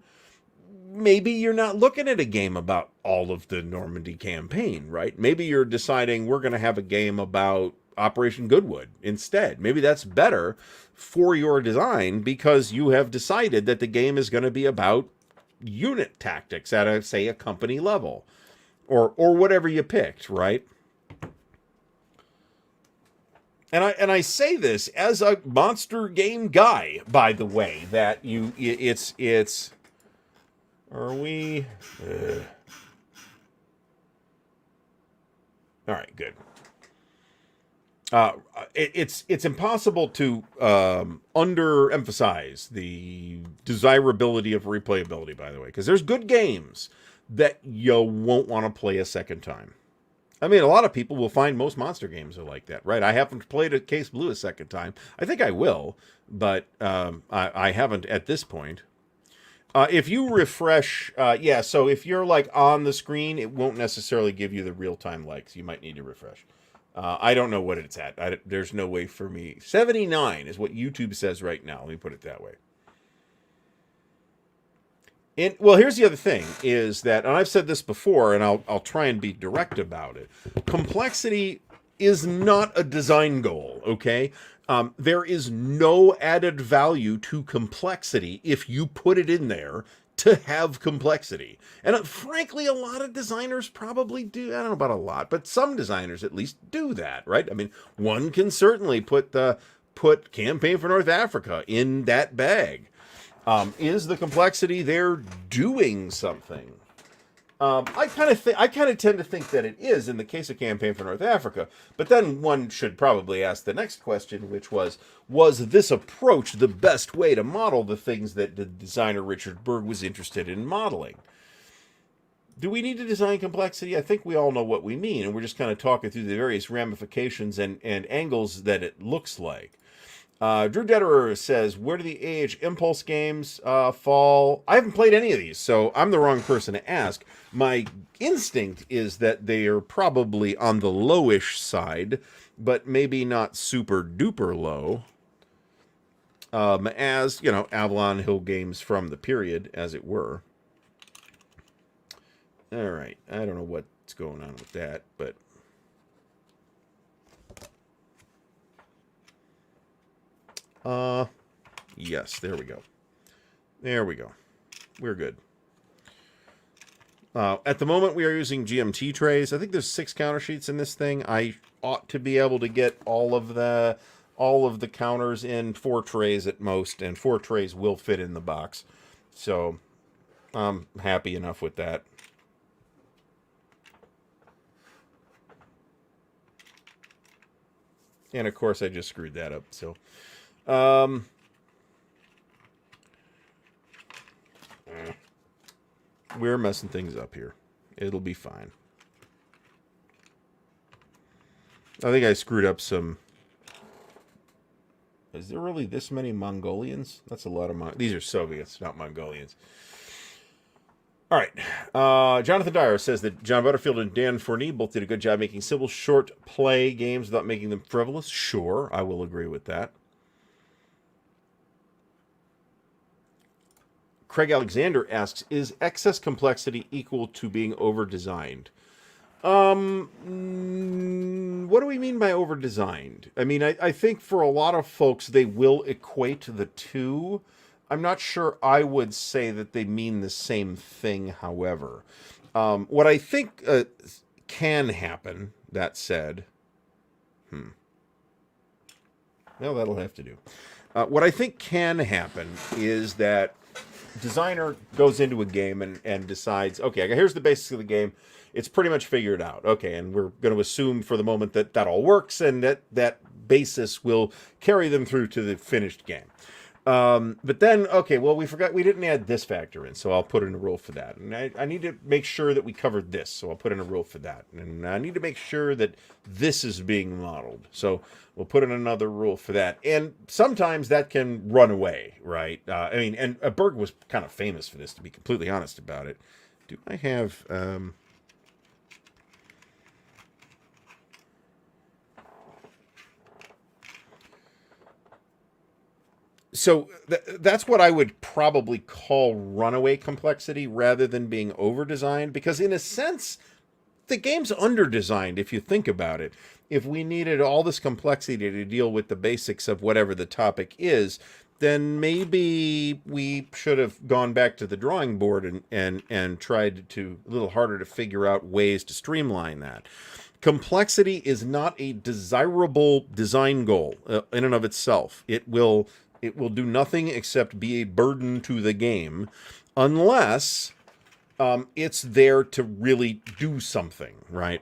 maybe you're not looking at a game about all of the Normandy campaign, right? Maybe you're deciding we're going to have a game about Operation Goodwood instead. Maybe that's better for your design because you have decided that the game is going to be about unit tactics at a, say, a company level, or whatever you picked, right? And I say this as a monster game guy, by the way, that it's are we all right, good. It's impossible to underemphasize the desirability of replayability, by the way, because there's good games that you won't want to play a second time. I mean, a lot of people will find most monster games are like that, right? I haven't played a Case Blue a second time. I think I will, but I haven't at this point. If you refresh, yeah, so if you're like on the screen, it won't necessarily give you the real-time likes. You might need to refresh. I don't know what it's at. There's no way for me. 79 is what YouTube says right now. Let me put it that way. Well, here's the other thing, is that, and I've said this before, and I'll try and be direct about it. Complexity is not a design goal, okay? There is no added value to complexity if you put it in there to have complexity. And frankly, a lot of designers probably do. I don't know about a lot, but some designers at least do that, right? I mean, one can certainly put Campaign for North Africa in that bag. Is the complexity there doing something? I kind of tend to think that it is in the case of Campaign for North Africa. But then one should probably ask the next question, which was this approach the best way to model the things that the designer Richard Berg was interested in modeling? Do we need to design complexity? I think we all know what we mean, and we're just kind of talking through the various ramifications and angles that it looks like. Drew Detterer says, where do the AH Impulse games fall? I haven't played any of these, so I'm the wrong person to ask. My instinct is that they are probably on the lowish side, but maybe not super duper low. As, you know, Avalon Hill games from the period, as it were. All right, I don't know what's going on with that, but... yes, there we go. There we go. We're good. At the moment, we are using GMT trays. I think there's 6 counter sheets in this thing. I ought to be able to get all of the counters in 4 trays at most, and 4 trays will fit in the box. So, I'm happy enough with that. And of course, I just screwed that up, so... we're messing things up here. It'll be fine. I think I screwed up some... Is there really this many Mongolians? That's a lot of these are Soviets, not Mongolians. All right. Jonathan Dyer says that John Butterfield and Dan Fournier both did a good job making simple, short play games without making them frivolous. Sure, I will agree with that. Craig Alexander asks, is excess complexity equal to being over-designed? What do we mean by over-designed? I mean, I think for a lot of folks, they will equate the two. I'm not sure I would say that they mean the same thing, however. What I think can happen, that said... Well, that'll have to do. What I think can happen is that designer goes into a game and decides, okay, here's the basics of the game. It's pretty much figured out. Okay, and we're going to assume for the moment that that all works and that basis will carry them through to the finished game. But then, okay, well, we didn't add this factor in, so I'll put in a rule for that. And I need to make sure that we covered this, so I'll put in a rule for that. And I need to make sure that this is being modeled, so we'll put in another rule for that. And sometimes that can run away, right? I mean, and Berg was kind of famous for this, to be completely honest about it. Do I have... So that's what I would probably call runaway complexity rather than being over-designed, because in a sense, the game's under-designed if you think about it. If we needed all this complexity to deal with the basics of whatever the topic is, then maybe we should have gone back to the drawing board and tried to a little harder to figure out ways to streamline that. Complexity is not a desirable design goal in and of itself. It will do nothing except be a burden to the game, unless it's there to really do something, right?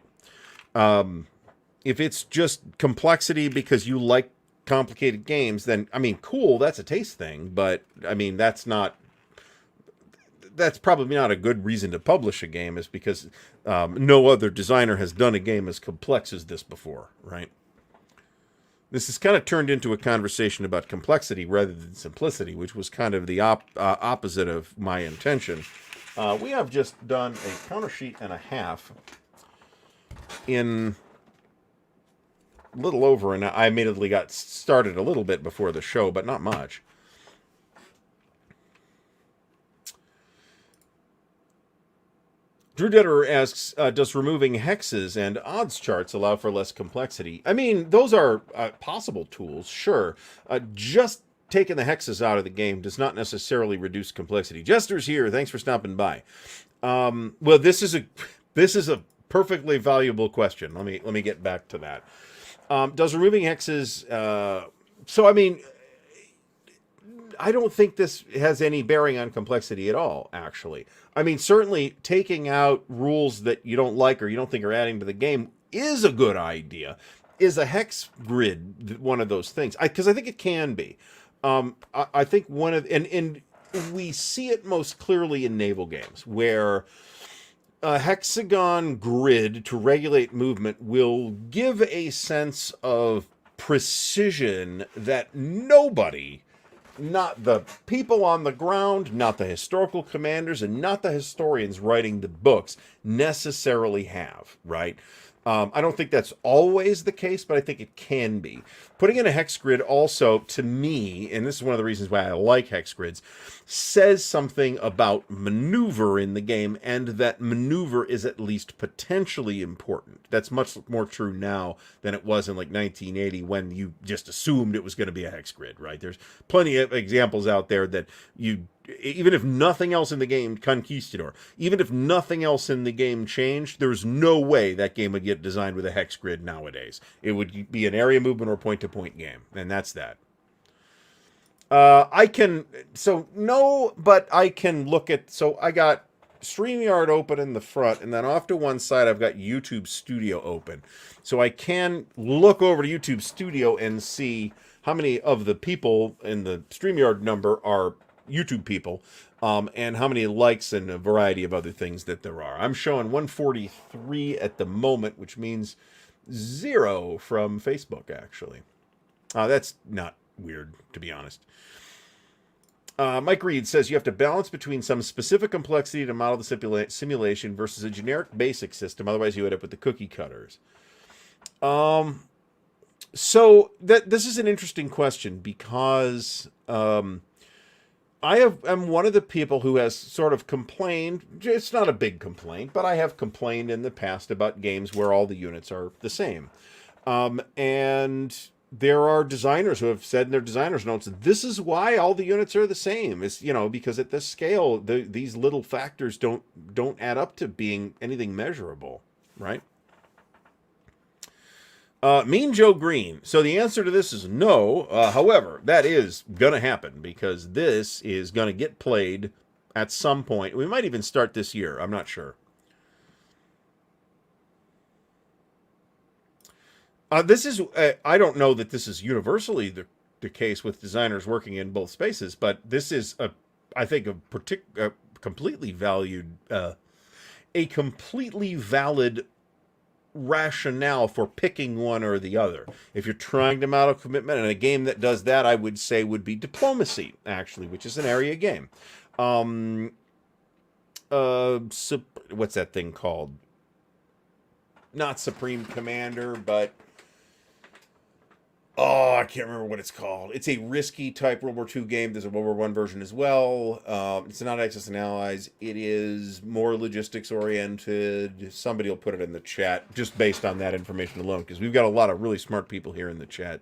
If it's just complexity because you like complicated games, then I mean, cool, that's a taste thing, but I mean, that's probably not a good reason to publish a game, is because no other designer has done a game as complex as this before, right? This has kind of turned into a conversation about complexity rather than simplicity, which was kind of the opposite of my intention. We have just done a counter sheet and a half in a little over, and I immediately got started a little bit before the show, but not much. Drew Detter asks, does removing hexes and odds charts allow for less complexity? I mean, those are possible tools, sure. Just taking the hexes out of the game does not necessarily reduce complexity. Jester's here. Thanks for stopping by. Well, this is a perfectly valuable question. Let me get back to that. Does removing hexes... so, I mean, I don't think this has any bearing on complexity at all, actually. I mean, certainly taking out rules that you don't like or you don't think are adding to the game is a good idea. Is a hex grid one of those things? Because I think it can be. I think one of... And we see it most clearly in naval games, where a hexagon grid to regulate movement will give a sense of precision that nobody, not the people on the ground, not the historical commanders, and not the historians writing the books, necessarily have, right? I don't think that's always the case, but I think it can be. Putting in a hex grid also, to me, and this is one of the reasons why I like hex grids, says something about maneuver in the game, and that maneuver is at least potentially important. That's much more true now than it was in like 1980, when you just assumed it was going to be a hex grid, right? There's plenty of examples out there that even if nothing else in the game, Conquistador, even if nothing else in the game changed, there's no way that game would get designed with a hex grid nowadays. It would be an area movement or point-to-point game, and that's that. But I can look at, so I got StreamYard open in the front, and then off to one side I've got YouTube Studio open. So I can look over to YouTube Studio and see how many of the people in the StreamYard number are YouTube people, and how many likes and a variety of other things that there are. I'm showing 143 at the moment, which means 0 from Facebook, actually. That's not weird, to be honest. Mike Reed says you have to balance between some specific complexity to model the simulation versus a generic basic system. Otherwise, you end up with the cookie cutters. So this is an interesting question, because I'm one of the people who has sort of complained. It's not a big complaint, but I have complained in the past about games where all the units are the same. And there are designers who have said in their designer's notes, this is why all the units are the same. It's, because at this scale, these little factors don't add up to being anything measurable, right? Mean Joe Green. So the answer to this is no. However, that is going to happen, because this is going to get played at some point. We might even start this year. I'm not sure. This is, I don't know that this is universally the case with designers working in both spaces, but this is, I think, a completely valid rationale for picking one or the other. If you're trying to model commitment, and a game that does that, I would say, would be Diplomacy, actually, which is an area game. What's that thing called? Not Supreme Commander, but I can't remember what it's called. It's a risky type World War II game. There's a World War I version as well. It's not Axis and Allies. It is more logistics oriented. Somebody will put it in the chat just based on that information alone, because we've got a lot of really smart people here in the chat.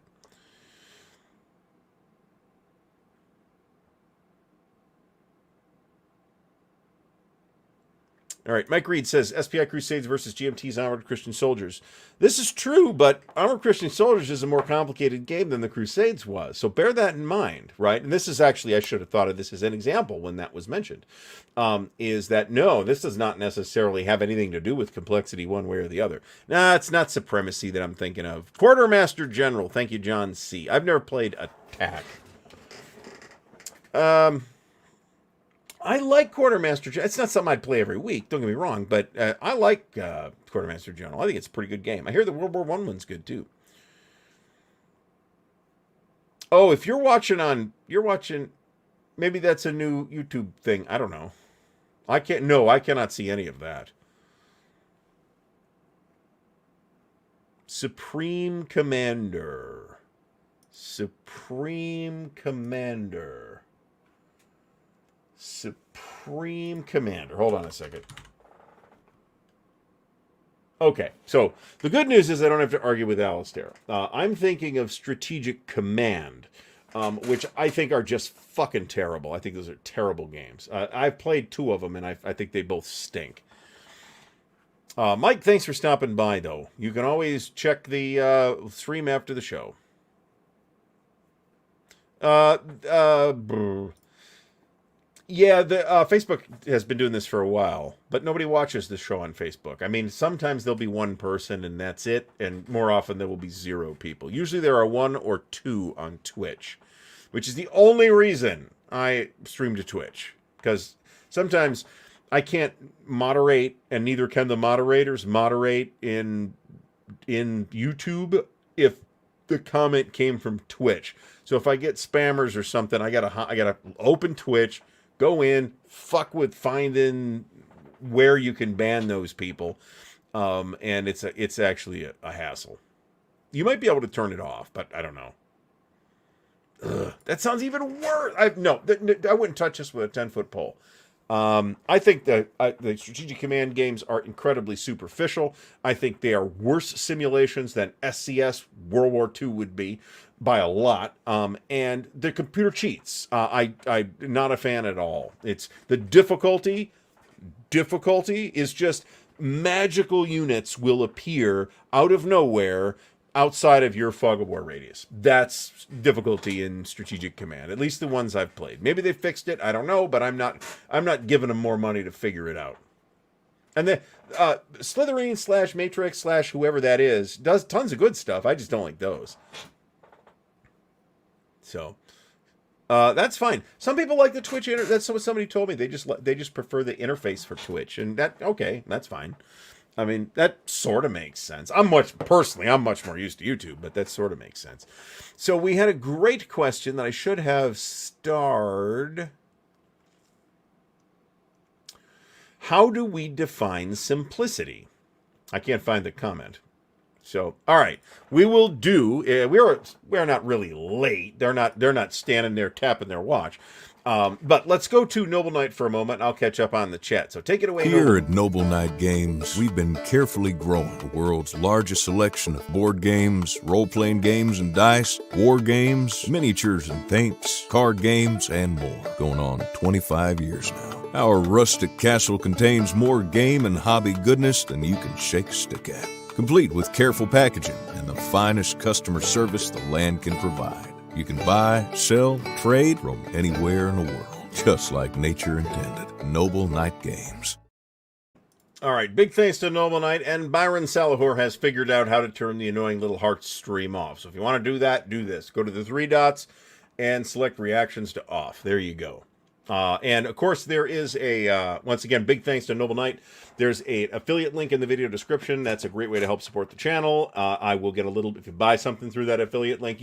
All right, Mike Reed says SPI Crusades versus GMT's Armored Christian Soldiers. This is true, but Armored Christian Soldiers is a more complicated game than the Crusades was. So bear that in mind, right? And this is actually, I should have thought of this as an example when that was mentioned, is that no, this does not necessarily have anything to do with complexity one way or the other. Nah, it's not Supremacy that I'm thinking of. Quartermaster General, thank you, John C. I've never played Attack. I like Quartermaster General. It's not something I'd play every week, don't get me wrong, but I like Quartermaster General. I think it's a pretty good game. I hear the World War I one's good, too. Oh, if you're watching, maybe that's a new YouTube thing. I don't know. I cannot see any of that. Supreme Commander. Supreme Commander. Hold on a second. Okay, so the good news is I don't have to argue with Alistair. I'm thinking of Strategic Command, which I think are just fucking terrible. I think those are terrible games. I've played 2 of them, and I think they both stink. Mike, thanks for stopping by, though. You can always check the stream after the show. Yeah, the Facebook has been doing this for a while, but nobody watches the show on Facebook. I mean, sometimes there'll be one person and that's it, and more often there will be 0 people. Usually there are 1 or 2 on Twitch, which is the only reason I stream to Twitch, because sometimes I can't moderate, and neither can the moderators moderate in YouTube if the comment came from Twitch. So if I get spammers or something, I gotta open Twitch, go in, fuck with finding where you can ban those people, and it's actually a hassle. You might be able to turn it off, but I don't know. Ugh, that sounds even worse. I wouldn't touch this with a 10-foot pole. I think the Strategic Command games are incredibly superficial. I think they are worse simulations than SCS World War II would be by a lot. And the computer cheats. I'm not a fan at all. It's the difficulty is just magical units will appear out of nowhere outside of your fog of war radius. That's difficulty in Strategic Command, at least the ones I've played. Maybe they fixed it, I don't know, but I'm not giving them more money to figure it out. And then Slytherin / Matrix / whoever that is does tons of good stuff. I just don't like those. So that's fine. Some people like the Twitch that's what somebody told me. They just prefer the interface for Twitch, and that's fine. I mean, that sort of makes sense. I'm much more used to YouTube, but that sort of makes sense. So we had a great question that I should have starred. How do we define simplicity? I can't find the comment. So, all right, we will do. We're not really late. They're not standing there tapping their watch. But let's go to Noble Knight for a moment. I'll catch up on the chat. So take it away, Here Noble. at Noble Knight Games, we've been carefully growing the world's largest selection of board games, role-playing games and dice, war games, miniatures and paints, card games, and more. Going on 25 years now. Our rustic castle contains more game and hobby goodness than you can shake a stick at. Complete with careful packaging and the finest customer service the land can provide. You can buy, sell, trade from anywhere in the world, just like nature intended. Noble Knight Games. All right, big thanks to Noble Knight, and Byron Salahor has figured out how to turn the annoying little heart stream off. So if you want to do that, do this. Go to the 3 dots and select reactions to off. There you go. And of course, there is once again, big thanks to Noble Knight. There's an affiliate link in the video description. That's a great way to help support the channel. I will get a little, if you buy something through that affiliate link,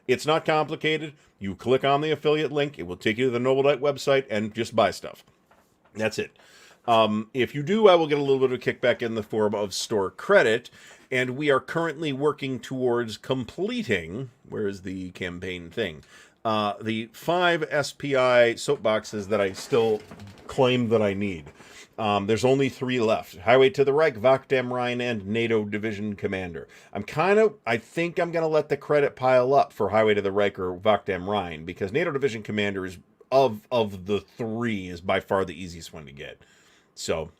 it's not complicated. You click on the affiliate link, it will take you to the Noble Knight website and just buy stuff. That's it. If you do, I will get a little bit of a kickback in the form of store credit. And we are currently working towards completing, where is the campaign thing? The 5 SPI soapboxes that I still claim that I need. There's only 3 left. Highway to the Reich, Wacht am Rhein, and NATO Division Commander. I think I'm going to let the credit pile up for Highway to the Reich or Wacht am Rhein, because NATO Division Commander is, of the 3, is by far the easiest one to get. So,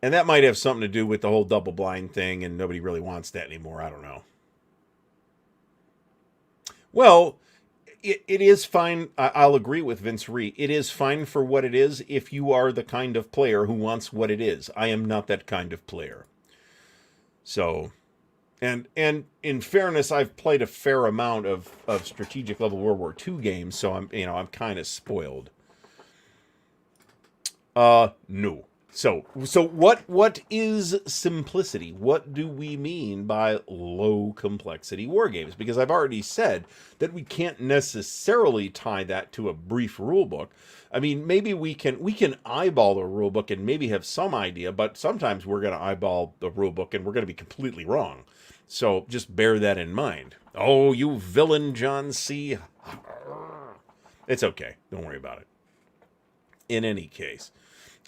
And that might have something to do with the whole double blind thing, and nobody really wants that anymore. I don't know. Well, it is fine. I'll agree with Vince Ree. It is fine for what it is if you are the kind of player who wants what it is. I am not that kind of player. So, and in fairness, I've played a fair amount of strategic level World War II games, so I'm kind of spoiled. No. So what is simplicity? What do we mean by low complexity war games? Because I've already said that we can't necessarily tie that to a brief rule book. I mean, maybe we can eyeball the rule book and maybe have some idea, but sometimes we're going to eyeball the rule book and we're going to be completely wrong. So just bear that in mind. Oh, you villain, John C. It's okay. Don't worry about it. In any case.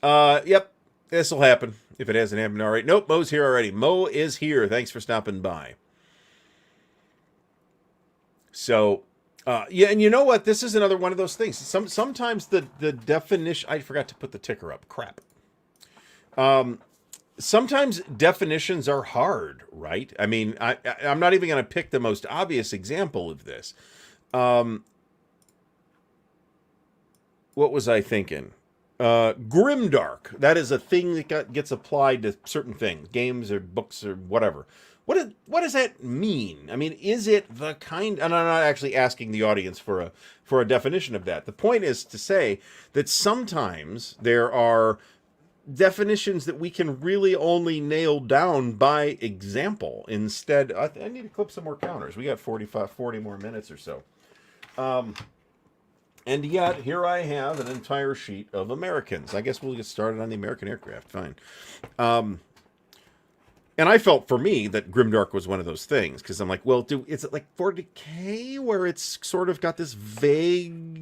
Yep, this will happen if it hasn't happened already. Nope, Mo's here already. Mo is here. Thanks for stopping by. So, yeah, and you know what? This is another one of those things. Sometimes the definition... I forgot to put the ticker up. Crap. Sometimes definitions are hard, right? I mean, I'm not even going to pick the most obvious example of this. What was I thinking? Grimdark. That is a thing that gets applied to certain things, games or books or whatever. What does that mean? I mean, is it the kind? And I'm not actually asking the audience for a definition of that. The point is to say that sometimes there are definitions that we can really only nail down by example. Instead, I need to clip some more counters. We got 40 more minutes or so. And yet, here I have an entire sheet of Americans. I guess we'll get started on the American aircraft. Fine. And I felt, for me, that Grimdark was one of those things. Because I'm like, well, is it like 40K? Where it's sort of got this vague...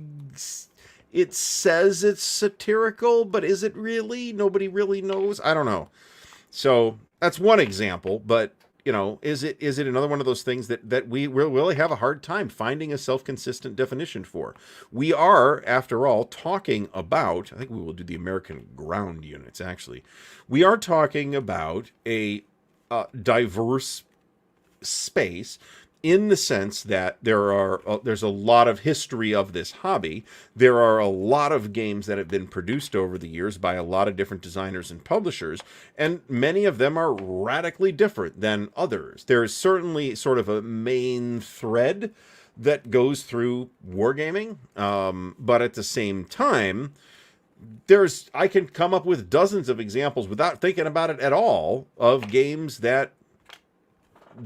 It says it's satirical, but is it really? Nobody really knows. I don't know. So, that's one example, but... You know, is it another one of those things that we really have a hard time finding a self-consistent definition for? We are, after all, talking about, I think we will do the American ground units, actually. We are talking about a diverse space in the sense that there's a lot of history of this hobby. There are a lot of games that have been produced over the years by a lot of different designers and publishers, and many of them are radically different than others. There is certainly sort of a main thread that goes through wargaming, but at the same time, I can come up with dozens of examples without thinking about it at all of games that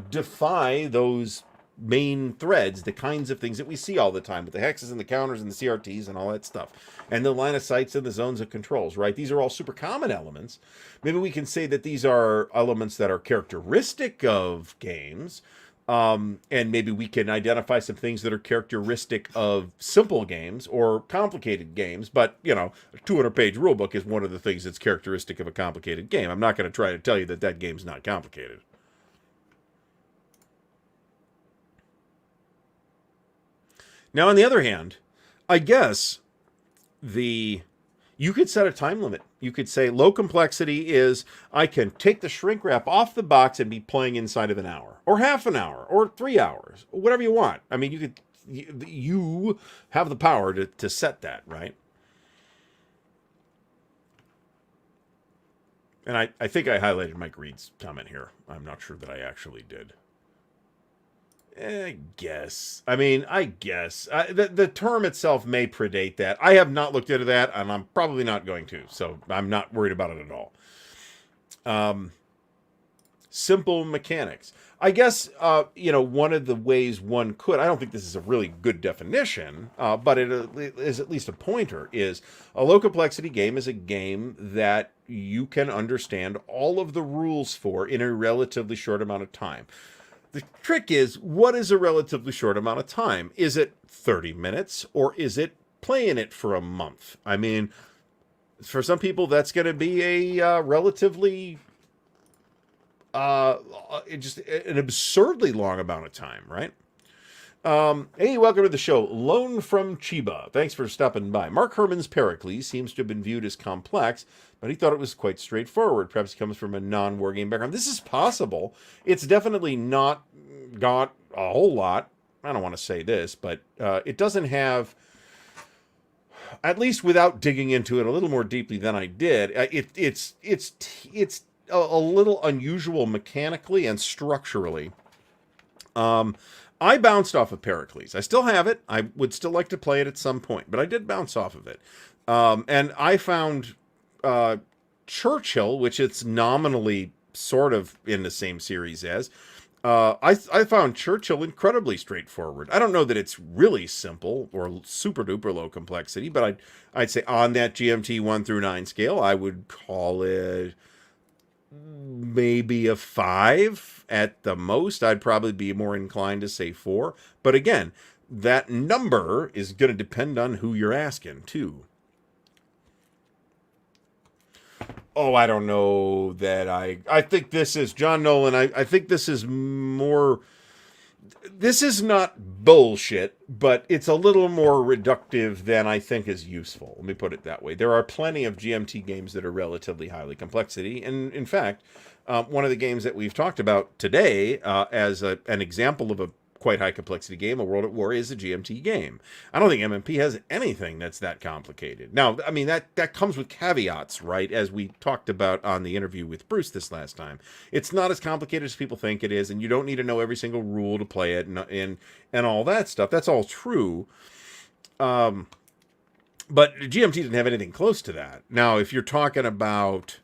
defy those main threads, the kinds of things that we see all the time with the hexes and the counters and the CRTs and all that stuff, and the line of sights and the zones of controls, right? These are all super common elements. Maybe we can say that these are elements that are characteristic of games, and maybe we can identify some things that are characteristic of simple games or complicated games, but, you know, a 200-page rulebook is one of the things that's characteristic of a complicated game. I'm not going to try to tell you that that game's not complicated. Now, on the other hand, I guess you could set a time limit. You could say low complexity is I can take the shrink wrap off the box and be playing inside of an hour or half an hour or 3 hours, whatever you want. I mean, you have the power to set that, right? And I think I highlighted Mike Reed's comment here. I'm not sure that I actually did. I guess. The term itself may predate that. I have not looked into that, and I'm probably not going to, so I'm not worried about it at all. Simple mechanics. I guess, one of the ways one could, I don't think this is a really good definition, but it is at least a pointer, is a low complexity game is a game that you can understand all of the rules for in a relatively short amount of time. The trick is, what is a relatively short amount of time? Is it 30 minutes or is it playing it for a month? I mean, for some people, that's going to be a relatively, just an absurdly long amount of time, right? Hey, welcome to the show. Loan from Chiba. Thanks for stopping by. Mark Herman's Pericles seems to have been viewed as complex, but he thought it was quite straightforward. Perhaps he comes from a non-wargame background. This is possible. It's definitely not got a whole lot. I don't want to say this, but it doesn't have, at least without digging into it a little more deeply than I did, it's a little unusual mechanically and structurally. I bounced off of Pericles. I still have it. I would still like to play it at some point, but I did bounce off of it. And I found Churchill, which it's nominally sort of in the same series as. I found Churchill incredibly straightforward. I don't know that it's really simple or super duper low complexity, but I'd say on that GMT 1 through 9 scale, I would call it maybe a 5 at the most. I'd probably be more inclined to say 4. But again, that number is going to depend on who you're asking, too. Oh, I don't know that I think this is John Nolan. I think this is more. This is not bullshit, but it's a little more reductive than I think is useful. Let me put it that way. There are plenty of GMT games that are relatively highly complexity. And in fact, one of the games that we've talked about today as an example of a quite high complexity game, A World at War, is a GMT game. I don't think MMP has anything that's that complicated. Now, I mean, that comes with caveats, right? As we talked about on the interview with Bruce this last time. It's not as complicated as people think it is, and you don't need to know every single rule to play it and all that stuff. That's all true. But GMT didn't have anything close to that. Now, if you're talking about...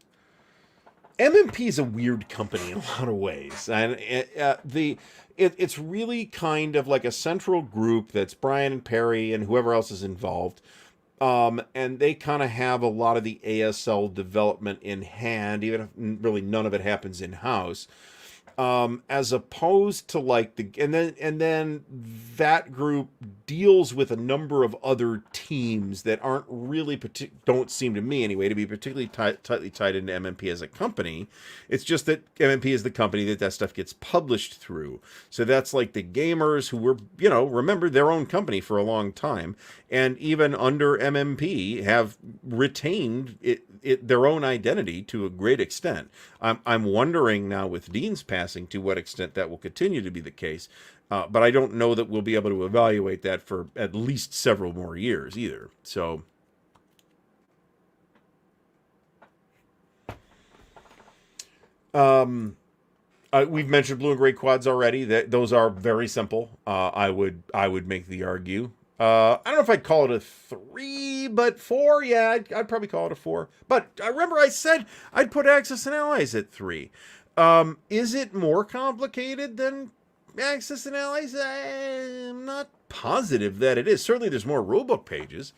MMP is a weird company in a lot of ways. And it's really kind of like a central group that's Brian and Perry and whoever else is involved. And they kind of have a lot of the ASL development in hand, even if really none of it happens in-house. As opposed to like and then that group deals with a number of other teams that aren't really don't seem to me anyway to be particularly tightly tied into MMP as a company. It's just that MMP is the company that stuff gets published through. So that's like the gamers who were, remember their own company for a long time, and even under MMP have retained their own identity to a great extent. I'm wondering now with Dean's passing to what extent that will continue to be the case, but I don't know that we'll be able to evaluate that for at least several more years either. So, we've mentioned blue and gray quads already. Those are very simple. I would make the argue. I don't know if I'd call it a 3, but 4. Yeah, I'd probably call it a 4. But I remember I said I'd put Axis and Allies at 3. Is it more complicated than Axis and Allies? I'm not positive that it is. Certainly there's more rulebook pages.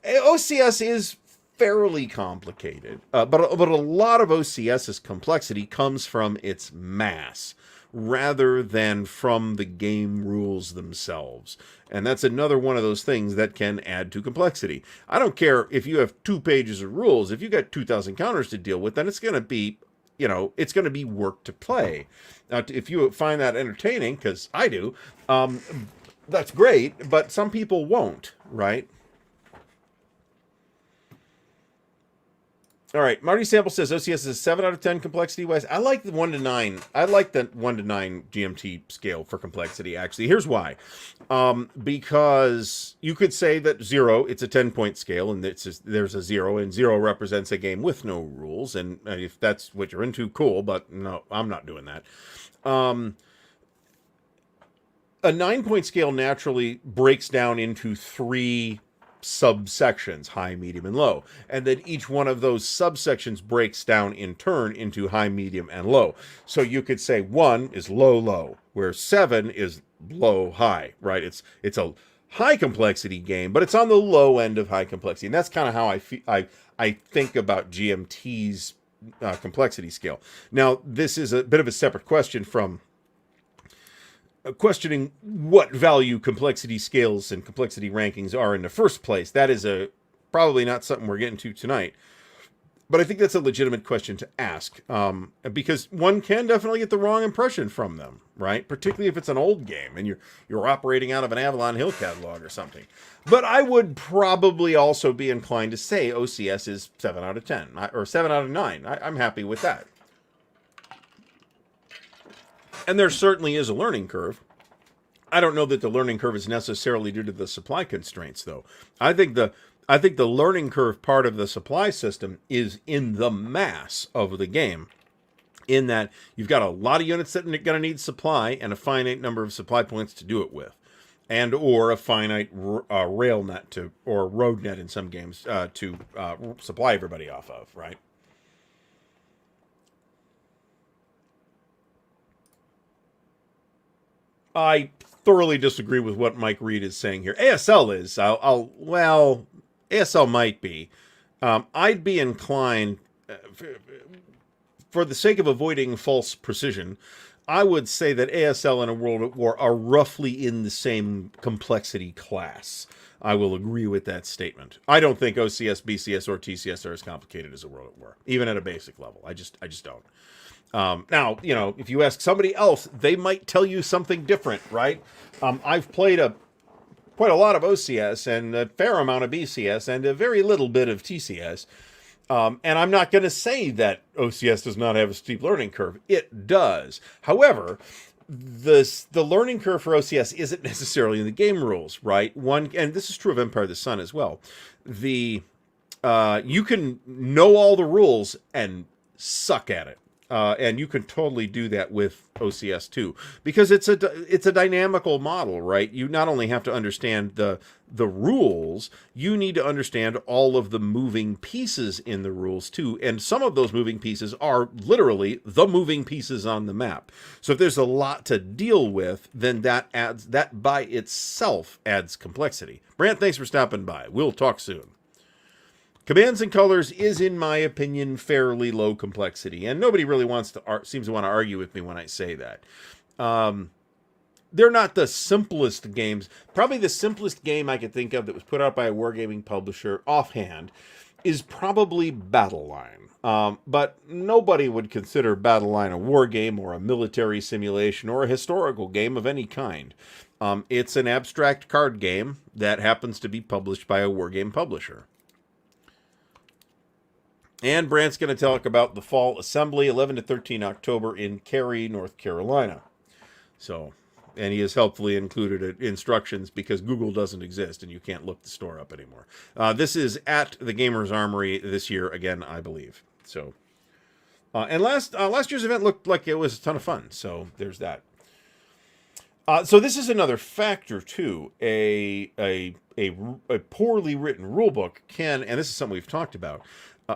OCS is fairly complicated, but a lot of OCS's complexity comes from its mass rather than from the game rules themselves. And that's another one of those things that can add to complexity. I don't care if you have 2 pages of rules. If you got 2,000 counters to deal with, then it's going to be, it's going to be work to play. Now, if you find that entertaining, because I do, that's great, but some people won't, right? All right, Marty Sample says OCS is a 7 out of 10 complexity-wise. I like the 1 to 9. I like the 1 to 9 GMT scale for complexity, actually. Here's why. Because you could say that 0, it's a 10-point scale, and there's a 0, and 0 represents a game with no rules. And if that's what you're into, cool, but no, I'm not doing that. A 9-point scale naturally breaks down into 3 subsections, high, medium, and low. And then each one of those subsections breaks down in turn into high, medium, and low. So you could say 1 is low, low, where 7 is low, high, right? It's a high complexity game, but it's on the low end of high complexity. And that's kind of how I think about GMT's complexity scale. Now, this is a bit of a separate question from questioning what value complexity scales and complexity rankings are in the first place. That is probably not something we're getting to tonight. But I think that's a legitimate question to ask, because one can definitely get the wrong impression from them, right? Particularly if it's an old game and you're operating out of an Avalon Hill catalog or something. But I would probably also be inclined to say OCS is 7 out of 10, or 7 out of 9. I'm happy with that. And there certainly is a learning curve. I don't know that the learning curve is necessarily due to the supply constraints, though. I think the learning curve part of the supply system is in the mass of the game, in that you've got a lot of units that are going to need supply and a finite number of supply points to do it with, and or a finite rail net to, or road net in some games, to supply everybody off of, right? I thoroughly disagree with what Mike Reed is saying here. ASL is. Well, ASL might be. I'd be inclined, for the sake of avoiding false precision, I would say that ASL and A World at War are roughly in the same complexity class. I will agree with that statement. I don't think OCS, BCS, or TCS are as complicated as A World at War, even at a basic level. I just don't. Now, if you ask somebody else, they might tell you something different, right? I've played quite a lot of OCS and a fair amount of BCS and a very little bit of TCS. And I'm not going to say that OCS does not have a steep learning curve. It does. However, the learning curve for OCS isn't necessarily in the game rules, right? And this is true of Empire of the Sun as well. You can know all the rules and suck at it. And you can totally do that with OCS too, because it's a dynamical model, right? You not only have to understand the rules, you need to understand all of the moving pieces in the rules too. And some of those moving pieces are literally the moving pieces on the map. So if there's a lot to deal with, then that by itself adds complexity. Brant, thanks for stopping by. We'll talk soon. Commands and Colors is, in my opinion, fairly low complexity, and nobody really seems to want to argue with me when I say that. They're not the simplest games. Probably the simplest game I could think of that was put out by a wargaming publisher offhand is probably Battle Line. But nobody would consider Battle Line a war game or a military simulation or a historical game of any kind. It's an abstract card game that happens to be published by a wargame publisher. And Brant's going to talk about the Fall Assembly, 11 to 13 October in Cary, North Carolina. So, and he has helpfully included instructions because Google doesn't exist and you can't look the store up anymore. This is at the Gamers Armory this year again, I believe. So, and last year's event looked like it was a ton of fun. So there's that. So this is another factor too. A poorly written rulebook can, and this is something we've talked about.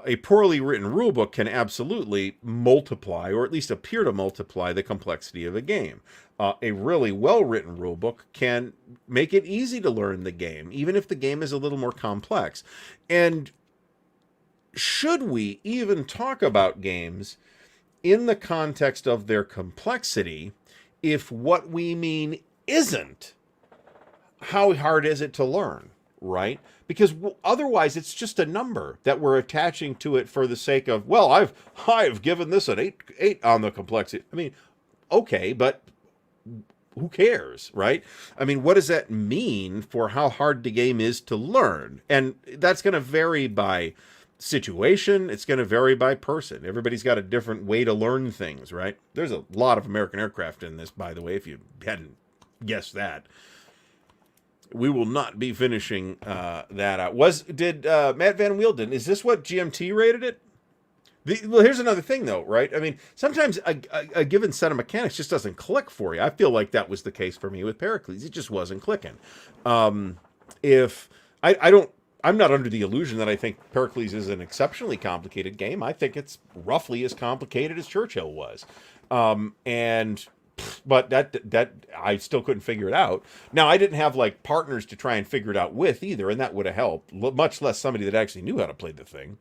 A poorly written rulebook can absolutely multiply, or at least appear to multiply, the complexity of a game. A really well-written rulebook can make it easy to learn the game, even if the game is a little more complex. And should we even talk about games in the context of their complexity if what we mean isn't how hard is it to learn, right? Because otherwise it's just a number that we're attaching to it for the sake of, well, I've given this an 8 on the complexity. I mean, okay, but who cares, right? I mean, what does that mean for how hard the game is to learn? And that's going to vary by situation. It's going to vary by person. Everybody's got a different way to learn things, right? There's a lot of American aircraft in this, by the way, if you hadn't guessed that. We will not be finishing that out. Did Matt Van Wielden, is this what GMT rated it? Well, here's another thing, though, right? I mean, sometimes a given set of mechanics just doesn't click for you. I feel like that was the case for me with Pericles. It just wasn't clicking. I'm not under the illusion that I think Pericles is an exceptionally complicated game. I think it's roughly as complicated as Churchill was. But that I still couldn't figure it out. Now, I didn't have like partners to try and figure it out with either, and that would have helped, much less somebody that actually knew how to play the thing.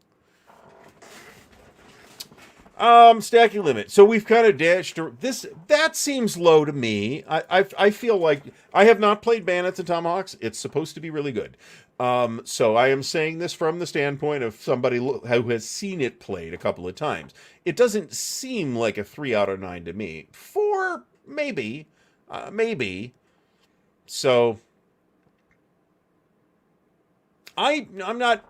Stacking limit. So we've kind of dashed this. That seems low to me. I feel like I have not played Bandits and Tomahawks. It's supposed to be really good. So I am saying this from the standpoint of somebody who has seen it played a couple of times. It doesn't seem like a 3 out of 9 to me. 4, maybe. Maybe. So I'm not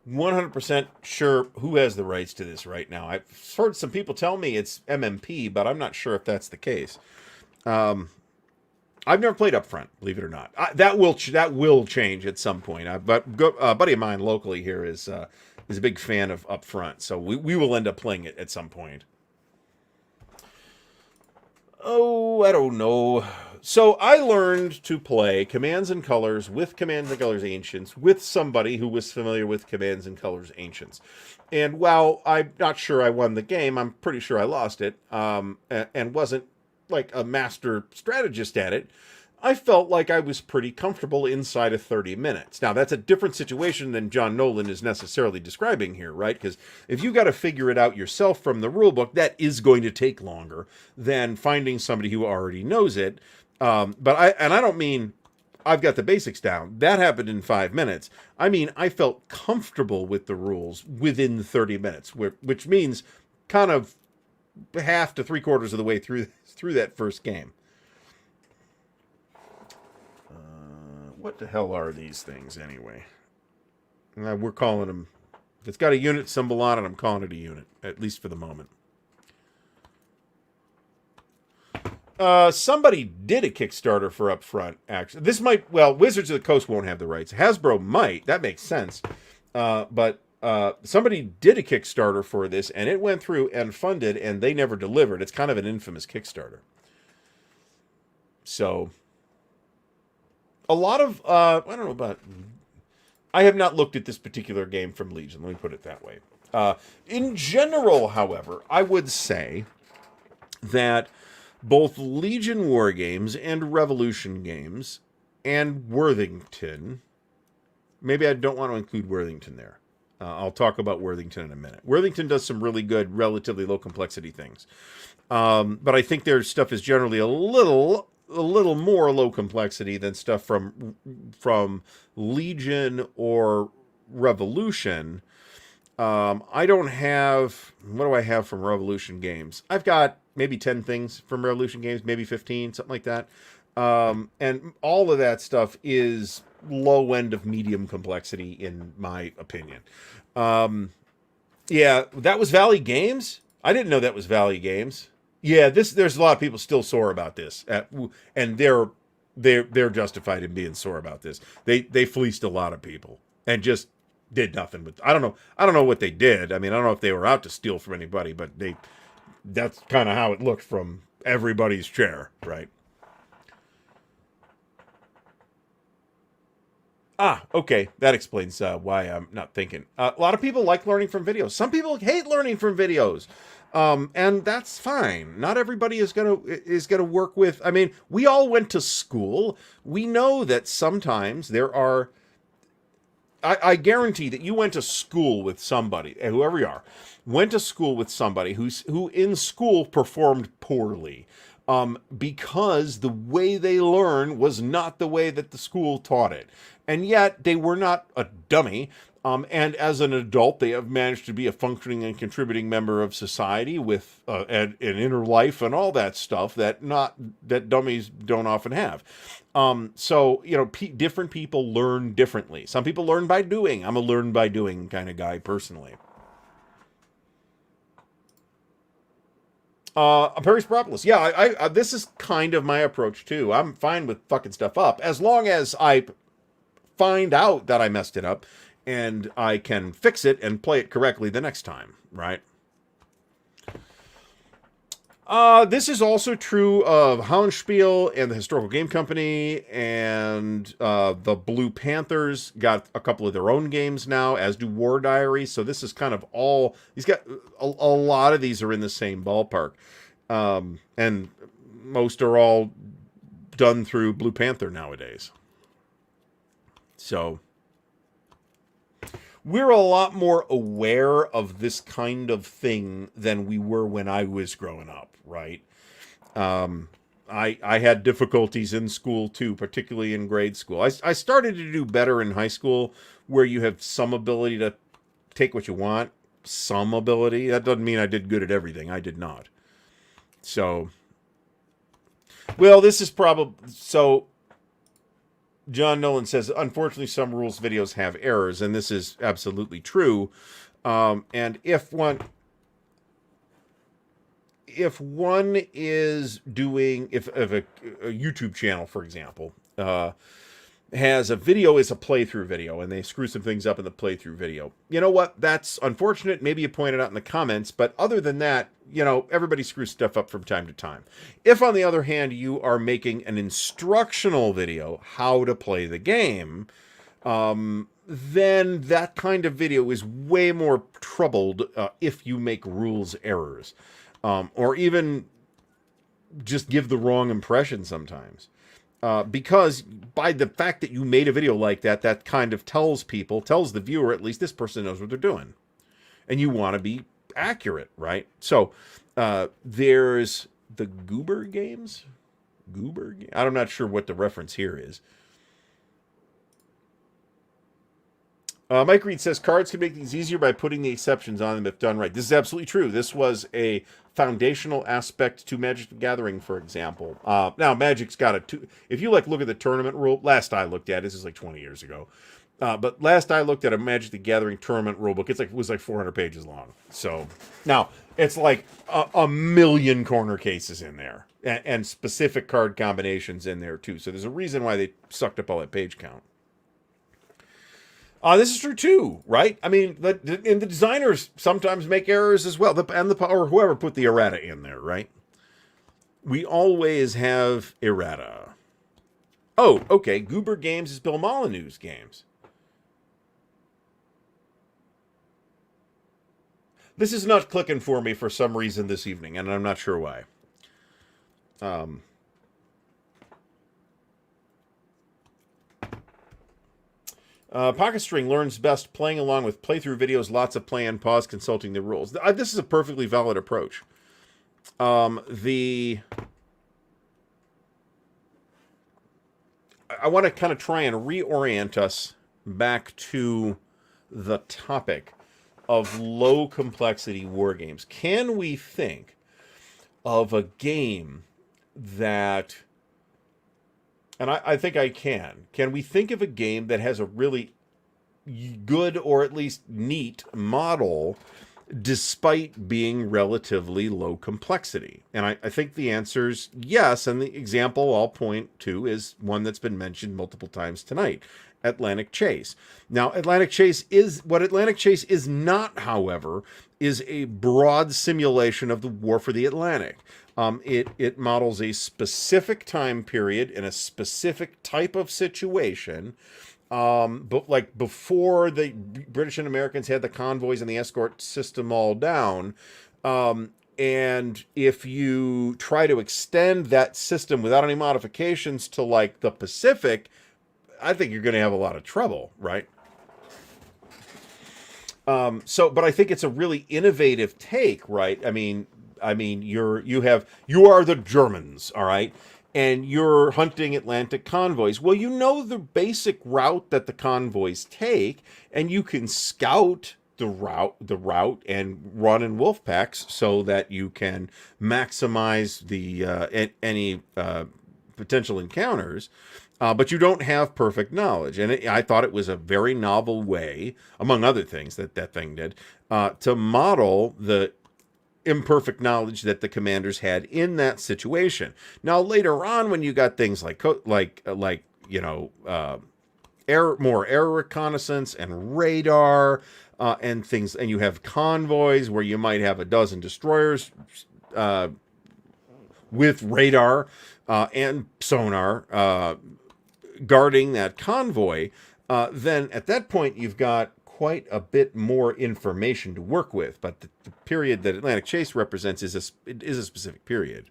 100% sure who has the rights to this right now. I've heard some people tell me it's MMP, but I'm not sure if that's the case. I've never played Upfront, believe it or not. That will change at some point. A buddy of mine locally here is a big fan of Upfront, so we will end up playing it at some point. Oh, I don't know. So I learned to play Commands and Colors with Commands and Colors Ancients with somebody who was familiar with Commands and Colors Ancients. And while I'm not sure I won the game, I'm pretty sure I lost it, and wasn't like a master strategist at it. I felt like I was pretty comfortable inside of 30 minutes. Now, that's a different situation than John Nolan is necessarily describing here, right? Because if you got to figure it out yourself from the rulebook, that is going to take longer than finding somebody who already knows it. But I don't mean I've got the basics down. That happened in 5 minutes. I mean, I felt comfortable with the rules within 30 minutes, which means kind of half to 3/4 of the way through that first game. What the hell are these things anyway? We're calling them. If it's got a unit symbol on it, I'm calling it a unit, at least for the moment. Somebody did a Kickstarter for Upfront, actually. This might, well, Wizards of the Coast won't have the rights. Hasbro might. That makes sense. But somebody did a Kickstarter for this, and it went through and funded, and they never delivered. It's kind of an infamous Kickstarter. So, a lot of, I don't know about, I have not looked at this particular game from Legion, let me put it that way. In general, however, I would say that both Legion Wargames and Revolution games and Worthington, maybe I don't want to include Worthington there. I'll talk about Worthington in a minute. Worthington does some really good, relatively low complexity things. But I think their stuff is generally a little more low complexity than stuff from Legion or Revolution. I don't have, what do I have from Revolution games? I've got maybe 10 things from Revolution games, maybe 15, something like that. And all of that stuff is low end of medium complexity, in my opinion. Yeah, that was Valley Games? I didn't know that was Valley Games. Yeah, there's a lot of people still sore about this, and they're justified in being sore about this. They fleeced a lot of people and just did nothing with. I don't know what they did. I mean, I don't know if they were out to steal from anybody, but that's kind of how it looked from everybody's chair, right? Okay, that explains why I'm not thinking. A lot of people like learning from videos. Some people hate learning from videos. And that's fine. Not everybody is gonna work with. I mean, we all went to school. We know that sometimes there are. I guarantee that you went to school with somebody, whoever you are, went to school with somebody who in school performed poorly, because the way they learn was not the way that the school taught it, and yet they were not a dummy. And as an adult, they have managed to be a functioning and contributing member of society with an inner life and all that stuff that dummies don't often have. So, you know, different people learn differently. Some people learn by doing. I'm a learn by doing kind of guy personally. Perry Spropolis. Yeah, I this is kind of my approach too. I'm fine with fucking stuff up as long as I find out that I messed it up and I can fix it and play it correctly the next time, right? This is also true of Houndspiel and the Historical Game Company, and the Blue Panthers got a couple of their own games now, as do War Diary. So this is kind of all, he's got a lot of these are in the same ballpark. And most are all done through Blue Panther nowadays. So we're a lot more aware of this kind of thing than we were when I was growing up, right? I had difficulties in school too, particularly in grade school. I started to do better in high school, where you have some ability to take what you want, some ability. That doesn't mean I did good at everything. I did not. So, well, this is probably, so John Nolan says, unfortunately, some rules videos have errors, and this is absolutely true. And if one is doing, if a YouTube channel, for example, has a video as a playthrough video, and they screw some things up in the playthrough video, you know what? That's unfortunate. Maybe you point it out in the comments, but other than that, you know, everybody screws stuff up from time to time. If, on the other hand, you are making an instructional video, how to play the game, then that kind of video is way more troubled if you make rules errors, or even just give the wrong impression sometimes. Because by the fact that you made a video like that, that kind of tells the viewer, at least, this person knows what they're doing. And you want to be accurate, right? So there's the Goober Games. I'm not sure what the reference here is. Mike Reed says, cards can make things easier by putting the exceptions on them if done right. This is absolutely true. This was a foundational aspect to Magic the Gathering, for example. Now, Magic's got if you look at the tournament rule, last I looked at, this is like 20 years ago, but last I looked at a Magic the Gathering tournament rule book, it was like 400 pages long. So, now, it's like a million corner cases in there, and specific card combinations in there, too. So there's a reason why they sucked up all that page count. This is true too, right? I mean, the designers sometimes make errors as well, or whoever put the errata in there, right? We always have errata. Oh, okay. Goober Games is Bill Molyneux's games. This is not clicking for me for some reason this evening, and I'm not sure why. Pocket String learns best playing along with playthrough videos, lots of play and pause, consulting the rules. This is a perfectly valid approach. I want to kind of try and reorient us back to the topic of low complexity war games. Can we think of a game that... And I think I can. Can we think of a game that has a really good, or at least neat, model despite being relatively low complexity? And I think the answer is yes, and the example I'll point to is one that's been mentioned multiple times tonight, Atlantic Chase. Now, Atlantic Chase is not, however, is a broad simulation of the War for the Atlantic. It models a specific time period in a specific type of situation. But like before the British and Americans had the convoys and the escort system all down, and if you try to extend that system without any modifications to like the Pacific, I think you're going to have a lot of trouble, right? But I think it's a really innovative take, right? I mean, you are the Germans, all right, and you're hunting Atlantic convoys. Well, you know the basic route that the convoys take, and you can scout the route and run in wolf packs so that you can maximize the any potential encounters. But you don't have perfect knowledge. And I thought it was a very novel way, among other things that thing did, to model the imperfect knowledge that the commanders had in that situation. Now, later on, when you got things like more air reconnaissance and radar and things, and you have convoys where you might have a dozen destroyers with radar and sonar guarding that convoy, then at that point you've got quite a bit more information to work with. But the period that Atlantic Chase represents is a specific period.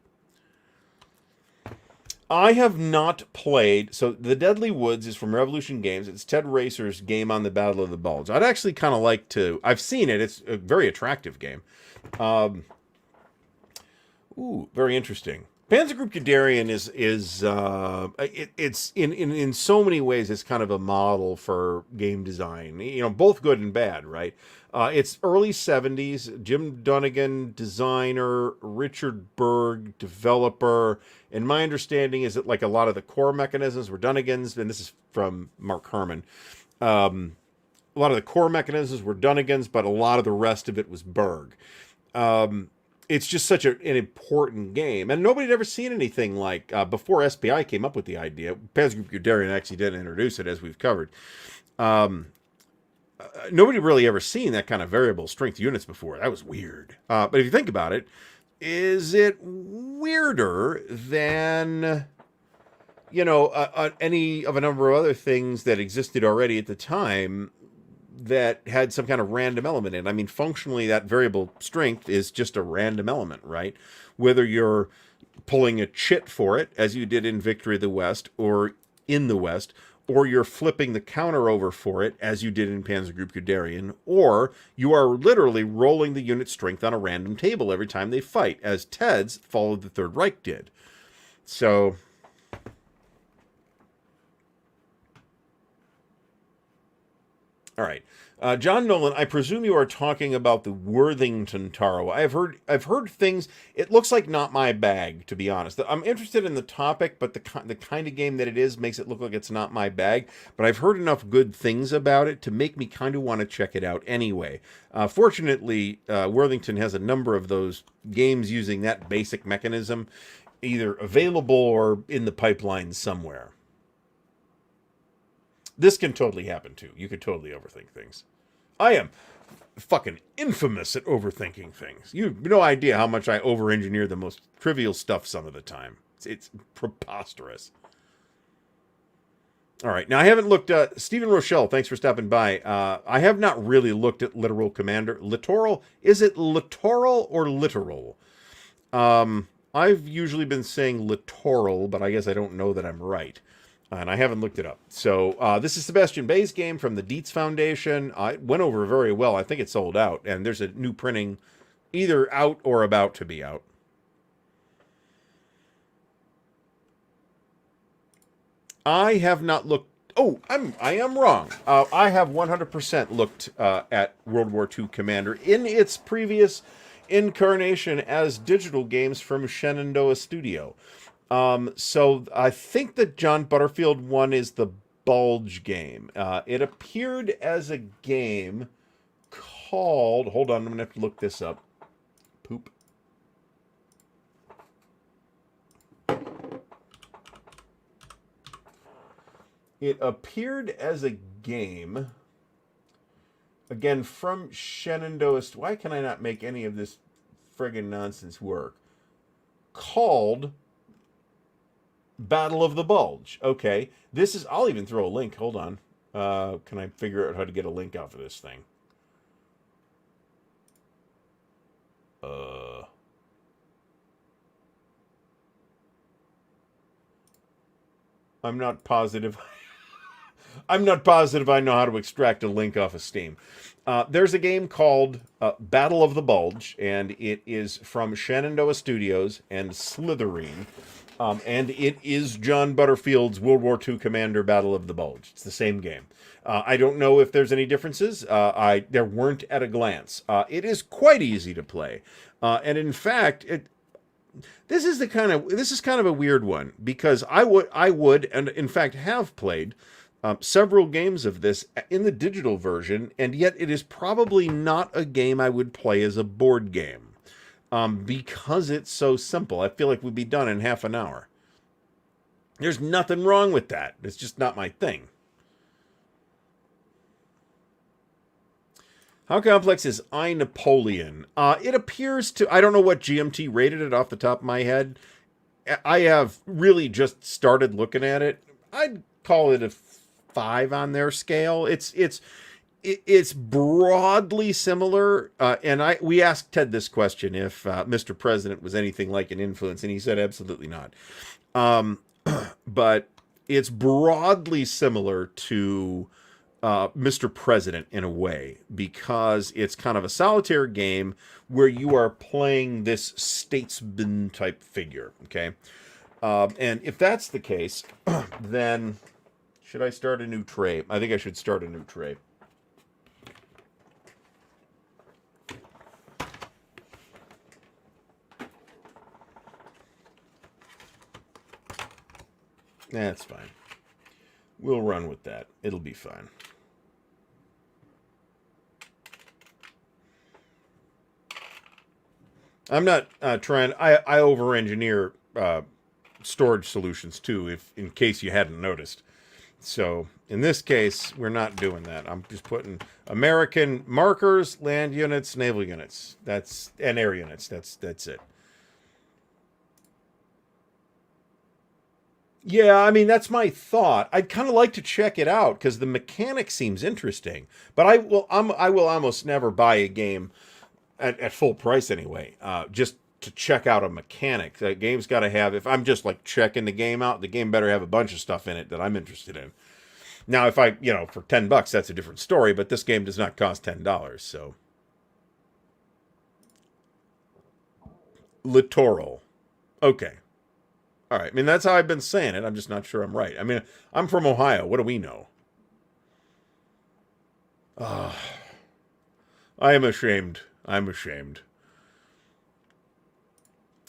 I have not played... So The Deadly Woods is from Revolution Games. It's Ted Racer's game on the Battle of the Bulge. I'd actually kind of like to... I've seen it. It's a very attractive game. Very interesting. Panzergroup Guderian it's in so many ways it's kind of a model for game design. You know, both good and bad, right? It's early 70s. Jim Dunnigan, designer, Richard Berg, developer. And my understanding is that like a lot of the core mechanisms were Dunnigan's, and this is from Mark Herman. A lot of the core mechanisms were Dunnigan's, but a lot of the rest of it was Berg. It's just such an important game. And nobody had ever seen anything like, before SPI came up with the idea. Panzergroup Guderian actually did introduce it, as we've covered. Nobody really ever seen that kind of variable strength units before. That was weird. But if you think about it, is it weirder than, you know, any of a number of other things that existed already at the time that had some kind of random element in it? I mean, functionally, that variable strength is just a random element, right? Whether you're pulling a chit for it, as you did in Victory of the West, or in the West, or you're flipping the counter over for it, as you did in Panzergroup Guderian, or you are literally rolling the unit strength on a random table every time they fight, as Ted's Fall of the Third Reich did. So all right. John Nolan, I presume you are talking about the Worthington Taro. I've heard things. It looks like not my bag, to be honest. I'm interested in the topic, but the kind of game that it is makes it look like it's not my bag. But I've heard enough good things about it to make me kind of want to check it out anyway. Fortunately, Worthington has a number of those games using that basic mechanism, either available or in the pipeline somewhere. This can totally happen, too. You could totally overthink things. I am fucking infamous at overthinking things. You have no idea how much I over-engineer the most trivial stuff some of the time. It's preposterous. All right. Now, I haven't looked at... Stephen Rochelle, thanks for stopping by. I have not really looked at Literal Commander. Littoral? Is it littoral or literal? I've usually been saying littoral, but I guess I don't know that I'm right. And I haven't looked it up. So this is Sebastian Bay's game from the Dietz Foundation. It went over very well. I think it's sold out. And there's a new printing either out or about to be out. I have not looked... Oh, I am wrong. I have 100% looked at World War II Commander in its previous incarnation as digital games from Shenandoah Studio. So I think the John Butterfield one is the Bulge game. It appeared as a game called... Hold on, I'm going to have to look this up. Poop. It appeared as a game, again, from Shenandoah... Why can I not make any of this friggin' nonsense work? Called... Battle of the Bulge. Okay. This is... I'll even throw a link. Hold on. Can I figure out how to get a link off of this thing? I'm not positive. I'm not positive I know how to extract a link off of Steam. There's a game called Battle of the Bulge, and it is from Shenandoah Studios and Slytherin. And it is John Butterfield's World War II Commander Battle of the Bulge. It's the same game. I don't know if there's any differences. There weren't at a glance. It is quite easy to play. And in fact, this is kind of a weird one, because I would, and in fact have played several games of this in the digital version, and yet it is probably not a game I would play as a board game. Because it's so simple. I feel like we'd be done in half an hour. There's nothing wrong with that. It's just not my thing. How complex is I, Napoleon? It appears to... I don't know what GMT rated it off the top of my head. I have really just started looking at it. I'd call it a 5 on their scale. It's broadly similar, and we asked Ted this question, if Mr. President was anything like an influence, and he said absolutely not. But it's broadly similar to Mr. President in a way, because it's kind of a solitaire game where you are playing this statesman type figure, okay? And if that's the case, then should I start a new tray? I think I should start a new tray. That's fine. We'll run with that. It'll be fine. I'm not trying. I over-engineer storage solutions too, if in case you hadn't noticed. So in this case, we're not doing that. I'm just putting American markers, land units, naval units. And air units. That's it. Yeah, I mean that's my thought. I'd kind of like to check it out because the mechanic seems interesting. But I will almost never buy a game at full price anyway, just to check out a mechanic. The game's got to have, if I'm just like checking the game out, the game better have a bunch of stuff in it that I'm interested in. Now, if I, for $10, that's a different story, but this game does not cost $10, so. Littoral. Okay. All right. I mean, that's how I've been saying it. I'm just not sure I'm right. I mean, I'm from Ohio. What do we know? I am ashamed. I'm ashamed.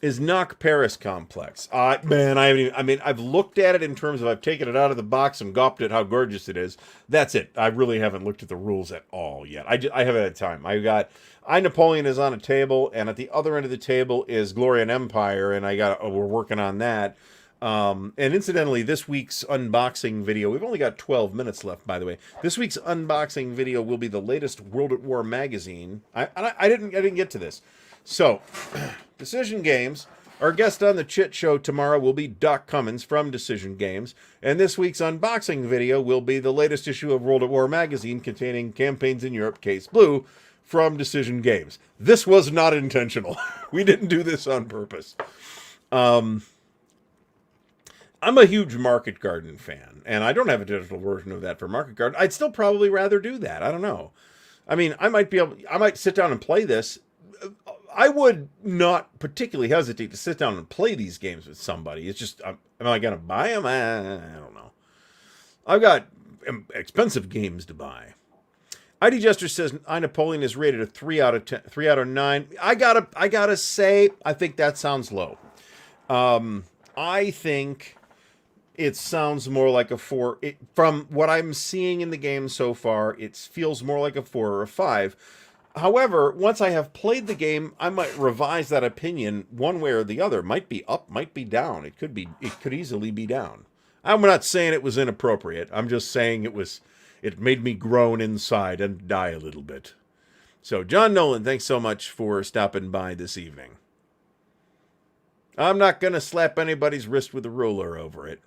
Is Knock Paris complex? Man, I haven't even, I mean, I've looked at it in terms of I've taken it out of the box and gawped at how gorgeous it is. That's it. I really haven't looked at the rules at all yet. I haven't had time. Napoleon is on a table, and at the other end of the table is Glory and Empire, and we're working on that. And incidentally, this week's unboxing video, we've only got 12 minutes left, by the way. This week's unboxing video will be the latest World at War magazine. I didn't get to this. So, Decision Games. Our guest on the Chit Show tomorrow will be Doc Cummins from Decision Games. And this week's unboxing video will be the latest issue of World at War magazine containing Campaigns in Europe, Case Blue, from Decision Games. This was not intentional. We didn't do this on purpose. I'm a huge Market Garden fan, and I don't have a digital version of that for Market Garden. I'd still probably rather do that. I don't know. I mean, I might sit down and play this. I would not particularly hesitate to sit down and play these games with somebody. It's just, am I going to buy them? I don't know. I've got expensive games to buy. ID Jester says I Napoleon is rated a 3 out of 10, 3 out of 9. I gotta say, I think that sounds low. I think it sounds more like a 4. From what I'm seeing in the game so far, it feels more like a 4 or a 5. However, once I have played the game, I might revise that opinion one way or the other. Might be up, might be down. It could easily be down. I'm not saying it was inappropriate. I'm just saying it made me groan inside and die a little bit. So, John Nolan, thanks so much for stopping by this evening. I'm not going to slap anybody's wrist with a ruler over it.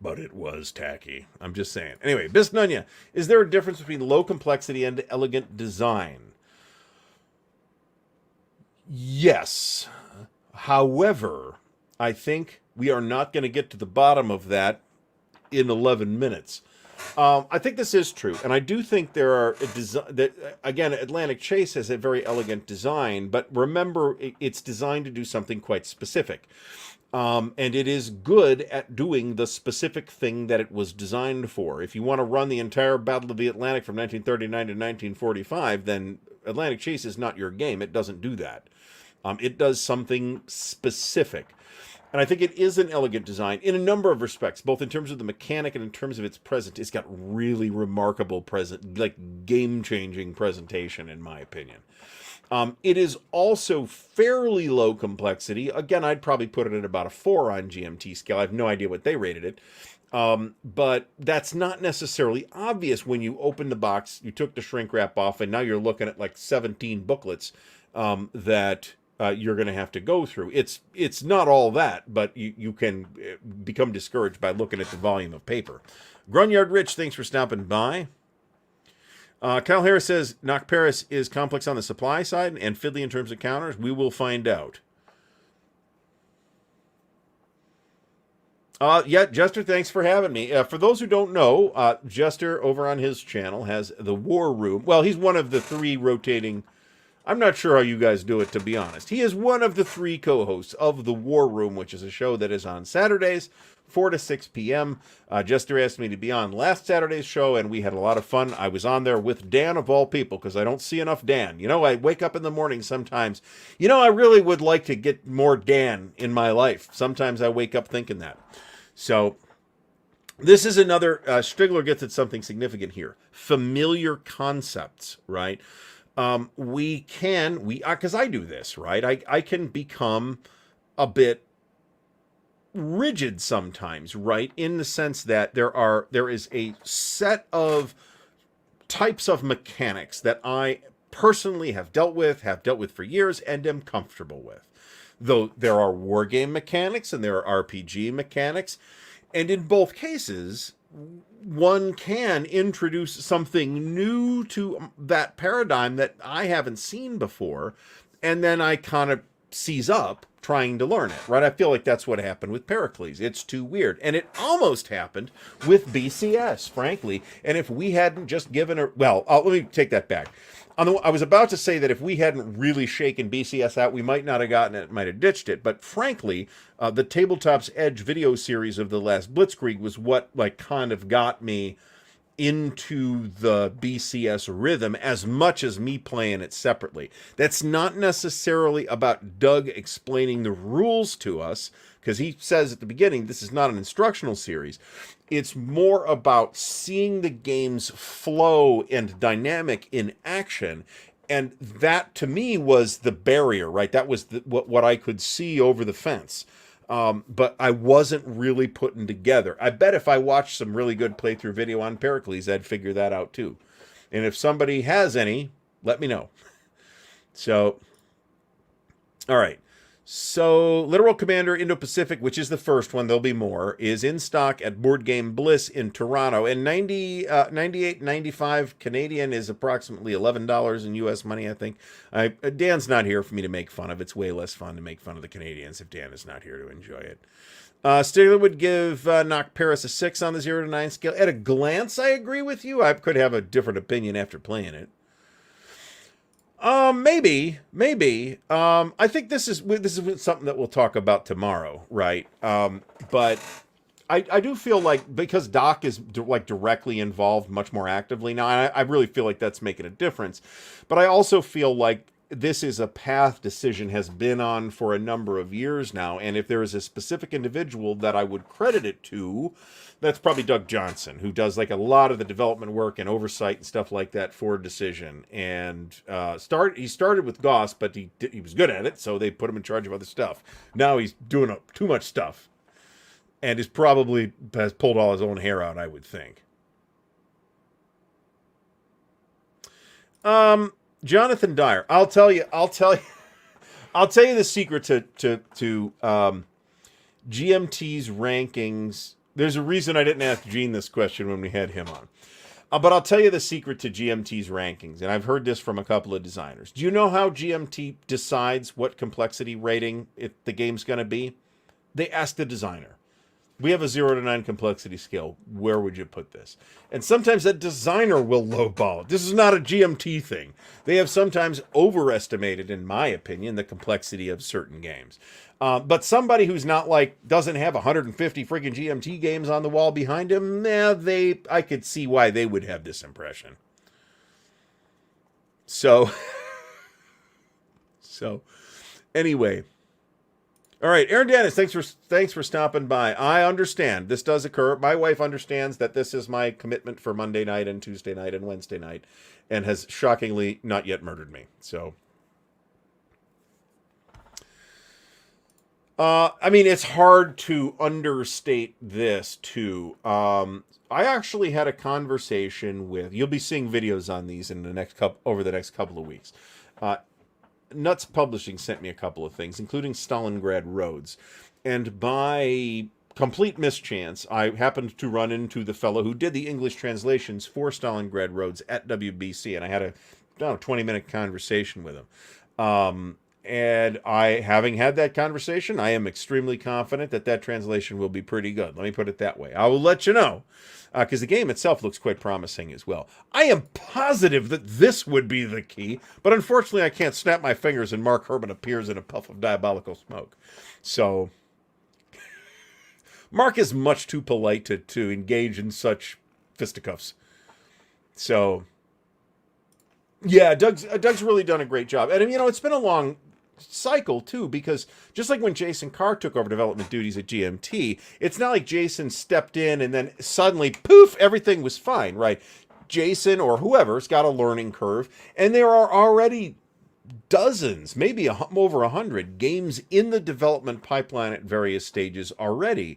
But it was tacky. I'm just saying. Anyway, Bisnunya, is there a difference between low complexity and elegant design? Yes. However, I think we are not going to get to the bottom of that in 11 minutes. I think this is true, and I do think there are again, Atlantic Chase has a very elegant design, but remember, it's designed to do something quite specific. And it is good at doing the specific thing that it was designed for. If you want to run the entire Battle of the Atlantic from 1939 to 1945, then Atlantic Chase is not your game. It doesn't do that. It does something specific. And I think it is an elegant design in a number of respects, both in terms of the mechanic and in terms of its present. It's got really remarkable game-changing presentation, in my opinion. It is also fairly low complexity. Again, I'd probably put it at about a 4 on GMT scale. I have no idea what they rated it. But that's not necessarily obvious when you open the box, you took the shrink wrap off, and now you're looking at like 17 booklets that you're going to have to go through. It's not all that, but you can become discouraged by looking at the volume of paper. Grunyard Rich, thanks for stopping by. Kyle Harris says, Knock Paris is complex on the supply side and fiddly in terms of counters. We will find out. Yeah, Jester, thanks for having me. For those who don't know, Jester over on his channel has the War Room. Well, he's one of the three rotating. I'm not sure how you guys do it, to be honest. He is one of the three co-hosts of the War Room, which is a show that is on Saturdays, 4 to 6 p.m. Jester asked me to be on last Saturday's show, and we had a lot of fun. I was on there with Dan, of all people, because I don't see enough Dan. You know, I wake up in the morning sometimes. You know, I really would like to get more Dan in my life. Sometimes I wake up thinking that. So this is another, Strigler gets at something significant here. Familiar concepts, right? Because I do this, right? I can become a bit rigid sometimes, right? In the sense that there is a set of types of mechanics that I personally have dealt with for years, and am comfortable with. Though there are war game mechanics and there are RPG mechanics, and in both cases, one can introduce something new to that paradigm that I haven't seen before, and then I kind of seize up trying to learn it, right? I feel like that's what happened with Pericles. It's too weird. And it almost happened with BCS, frankly. And if we hadn't just given her... Well, let me take that back. I was about to say that if we hadn't really shaken BCS out, we might not have gotten it, might have ditched it. But frankly, the Tabletop's Edge video series of the last Blitzkrieg was what kind of got me into the BCS rhythm as much as me playing it separately. That's not necessarily about Doug explaining the rules to us, because he says at the beginning, this is not an instructional series. It's more about seeing the game's flow and dynamic in action. And that, to me, was the barrier, right? That was what I could see over the fence. But I wasn't really putting together. I bet if I watched some really good playthrough video on Pericles, I'd figure that out too. And if somebody has any, let me know. So, all right. So, Literal Commander Indo-Pacific, which is the first one, there'll be more, is in stock at Board Game Bliss in Toronto. And $98.95 Canadian is approximately $11 in U.S. money, I think. Dan's not here for me to make fun of. It's way less fun to make fun of the Canadians if Dan is not here to enjoy it. Stigler would give Knock Paris a 6 on the 0 to 9 scale. At a glance, I agree with you. I could have a different opinion after playing it. Maybe. I think this is something that we'll talk about tomorrow, right? But I do feel like, because Doc is directly involved much more actively now, I really feel like that's making a difference. But I also feel like this is a path Decision has been on for a number of years now, and if there is a specific individual that I would credit it to, that's probably Doug Johnson, who does a lot of the development work and oversight and stuff like that for Decision. And he started with Goss, but he was good at it, so they put him in charge of other stuff. Now he's doing too much stuff, and has pulled all his own hair out, I would think. Jonathan Dyer, I'll tell you the secret to GMT's rankings. There's a reason I didn't ask Gene this question when we had him on. But I'll tell you the secret to GMT's rankings, and I've heard this from a couple of designers. Do you know how GMT decides what complexity rating the game's going to be? They ask the designer. We have a 0 to 9 complexity scale. Where would you put this? And sometimes that designer will lowball it. This is not a GMT thing. They have sometimes overestimated, in my opinion, the complexity of certain games. But somebody who's not doesn't have 150 friggin' GMT games on the wall behind him, I could see why they would have this impression. So anyway. All right, Aaron Dennis, thanks for stopping by. I understand this does occur. My wife understands that this is my commitment for Monday night and Tuesday night and Wednesday night, and has shockingly not yet murdered me. So, it's hard to understate this too. I actually had a conversation with. You'll be seeing videos on these in over the next couple of weeks. Nuts Publishing sent me a couple of things, including Stalingrad Roads. And by complete mischance, I happened to run into the fellow who did the English translations for Stalingrad Roads at WBC, and I had a 20-minute conversation with him. And having had that conversation, I am extremely confident that translation will be pretty good. Let me put it that way. I will let you know, because the game itself looks quite promising as well. I am positive that this would be the key, but unfortunately I can't snap my fingers and Mark Herman appears in a puff of diabolical smoke. So, Mark is much too polite to engage in such fisticuffs. So, yeah, Doug's really done a great job. And, it's been a long cycle, too, because just like when Jason Carr took over development duties at GMT, it's not like Jason stepped in and then suddenly, poof, everything was fine, right? Jason or whoever's got a learning curve, and there are already dozens, maybe over 100 games in the development pipeline at various stages already.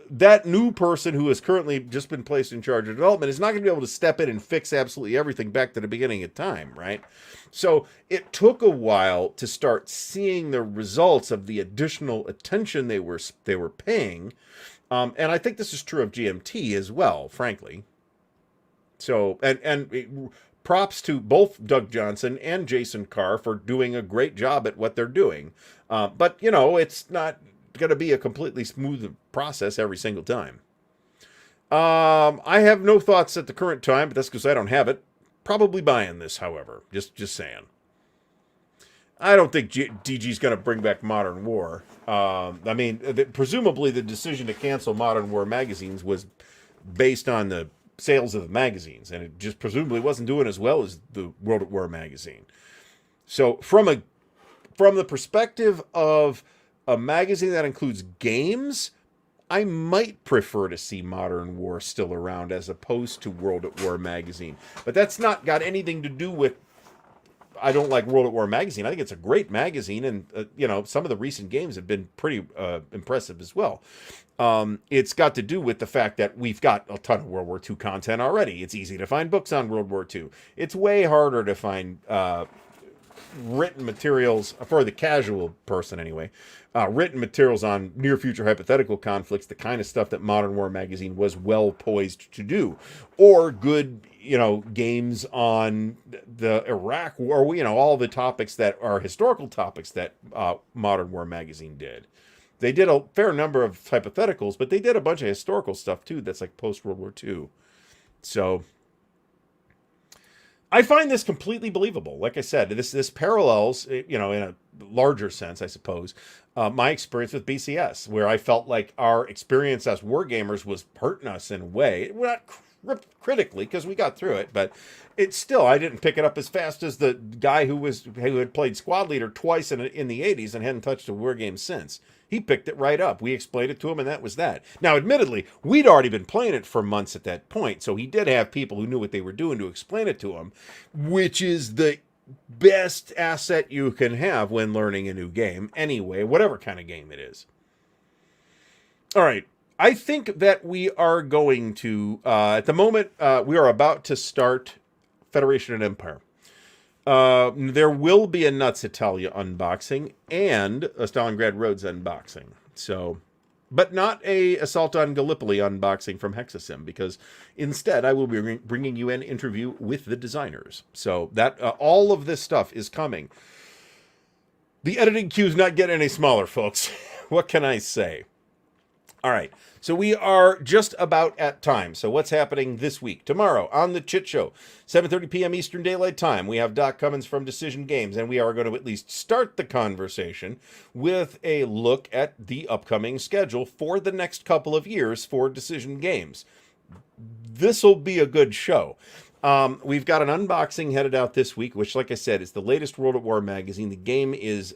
That new person who has currently just been placed in charge of development is not going to be able to step in and fix absolutely everything back to the beginning of time, right? So it took a while to start seeing the results of the additional attention they were paying, and I think this is true of GMT as well, frankly. So props to both Doug Johnson and Jason Carr for doing a great job at what they're doing. But, it's not going to be a completely smooth process every single time. I have no thoughts at the current time, but that's because I don't have it. Probably buying this, however. Just saying. I don't think DG's going to bring back Modern War. Presumably the decision to cancel Modern War magazines was based on the sales of the magazines, and it just presumably wasn't doing as well as the World at War magazine. So from the perspective of a magazine that includes games, I might prefer to see Modern War still around as opposed to World at War magazine. But that's not got anything to do with I don't like World at War magazine. I think it's a great magazine, and some of the recent games have been pretty impressive as well. It's got to do with the fact that we've got a ton of World War II content already. It's easy to find books on World War II. It's way harder to find written materials, for the casual person anyway, written materials on near-future hypothetical conflicts, the kind of stuff that Modern War magazine was well poised to do, or good, games on the Iraq War, all the topics that are historical topics that Modern War magazine did. They did a fair number of hypotheticals, but they did a bunch of historical stuff too that's like post-World War II. So I find this completely believable. Like I said, this parallels, in a larger sense, I suppose, my experience with BCS, where I felt like our experience as wargamers was hurting us in a way. We're not critically, because we got through it, but it's still, I didn't pick it up as fast as the guy who had played squad leader twice in the 80s and hadn't touched a wargame since. He picked it right up. We explained it to him, and that was that. Now, admittedly, we'd already been playing it for months at that point, so he did have people who knew what they were doing to explain it to him, which is the best asset you can have when learning a new game, anyway, whatever kind of game it is. All right. I think that we are going to, at the moment, we are about to start Federation and Empire. There will be a Nuts Italia unboxing and a Stalingrad Rhodes unboxing. So, but not a Assault on Gallipoli unboxing from Hexasim, because instead I will be bringing you an interview with the designers. So that all of this stuff is coming. The editing queue's not getting any smaller, folks. What can I say? All right, so we are just about at time. So what's happening this week? Tomorrow on the Chit Show, 7:30 p.m. Eastern Daylight Time, we have Doc Cummins from Decision Games, and we are going to at least start the conversation with a look at the upcoming schedule for the next couple of years for Decision Games. This will be a good show. We've got an unboxing headed out this week, which, like I said, is the latest World at War magazine. The game is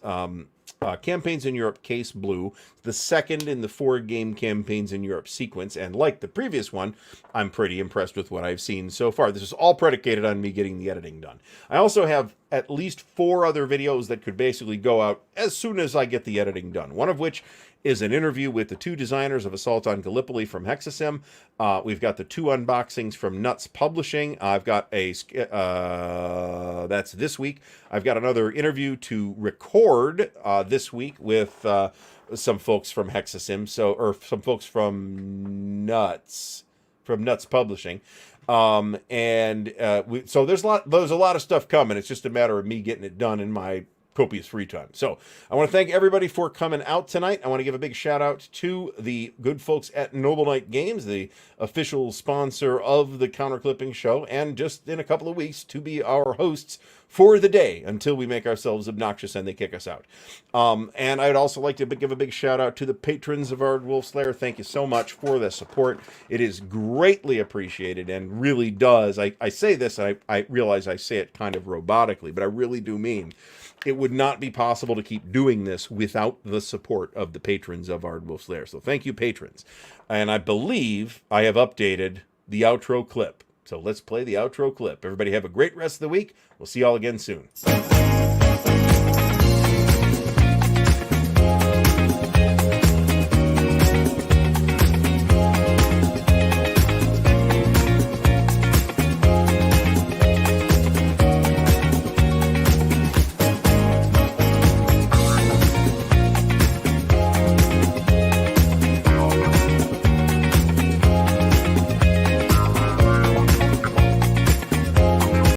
Campaigns in Europe Case Blue, the second in the 4-game Campaigns in Europe sequence, and like the previous one, I'm pretty impressed with what I've seen so far. This is all predicated on me getting the editing done. I also have at least 4 other videos that could basically go out as soon as I get the editing done, one of which is an interview with the 2 designers of Assault on Gallipoli from Hexasim. We've got the 2 unboxings from Nuts Publishing. I've got that's this week. I've got another interview to record this week with some folks from Hexasim, or some folks from Nuts Publishing. So there's a lot of stuff coming. It's just a matter of me getting it done in my copious free time. So I want to thank everybody for coming out tonight. I want to give a big shout out to the good folks at Noble Knight Games, the official sponsor of the Counter Clipping Show, and just in a couple of weeks to be our hosts for the day until we make ourselves obnoxious and they kick us out. And I'd also like to give a big shout out to the patrons of Ardwulf's Lair. Thank you so much for the support. It is greatly appreciated and really does. I say this, I realize I say it kind of robotically, but I really do mean it would not be possible to keep doing this without the support of the patrons of Ardwulf's Lair. So thank you, patrons. And I believe I have updated the outro clip. So let's play the outro clip. Everybody have a great rest of the week. We'll see y'all again soon.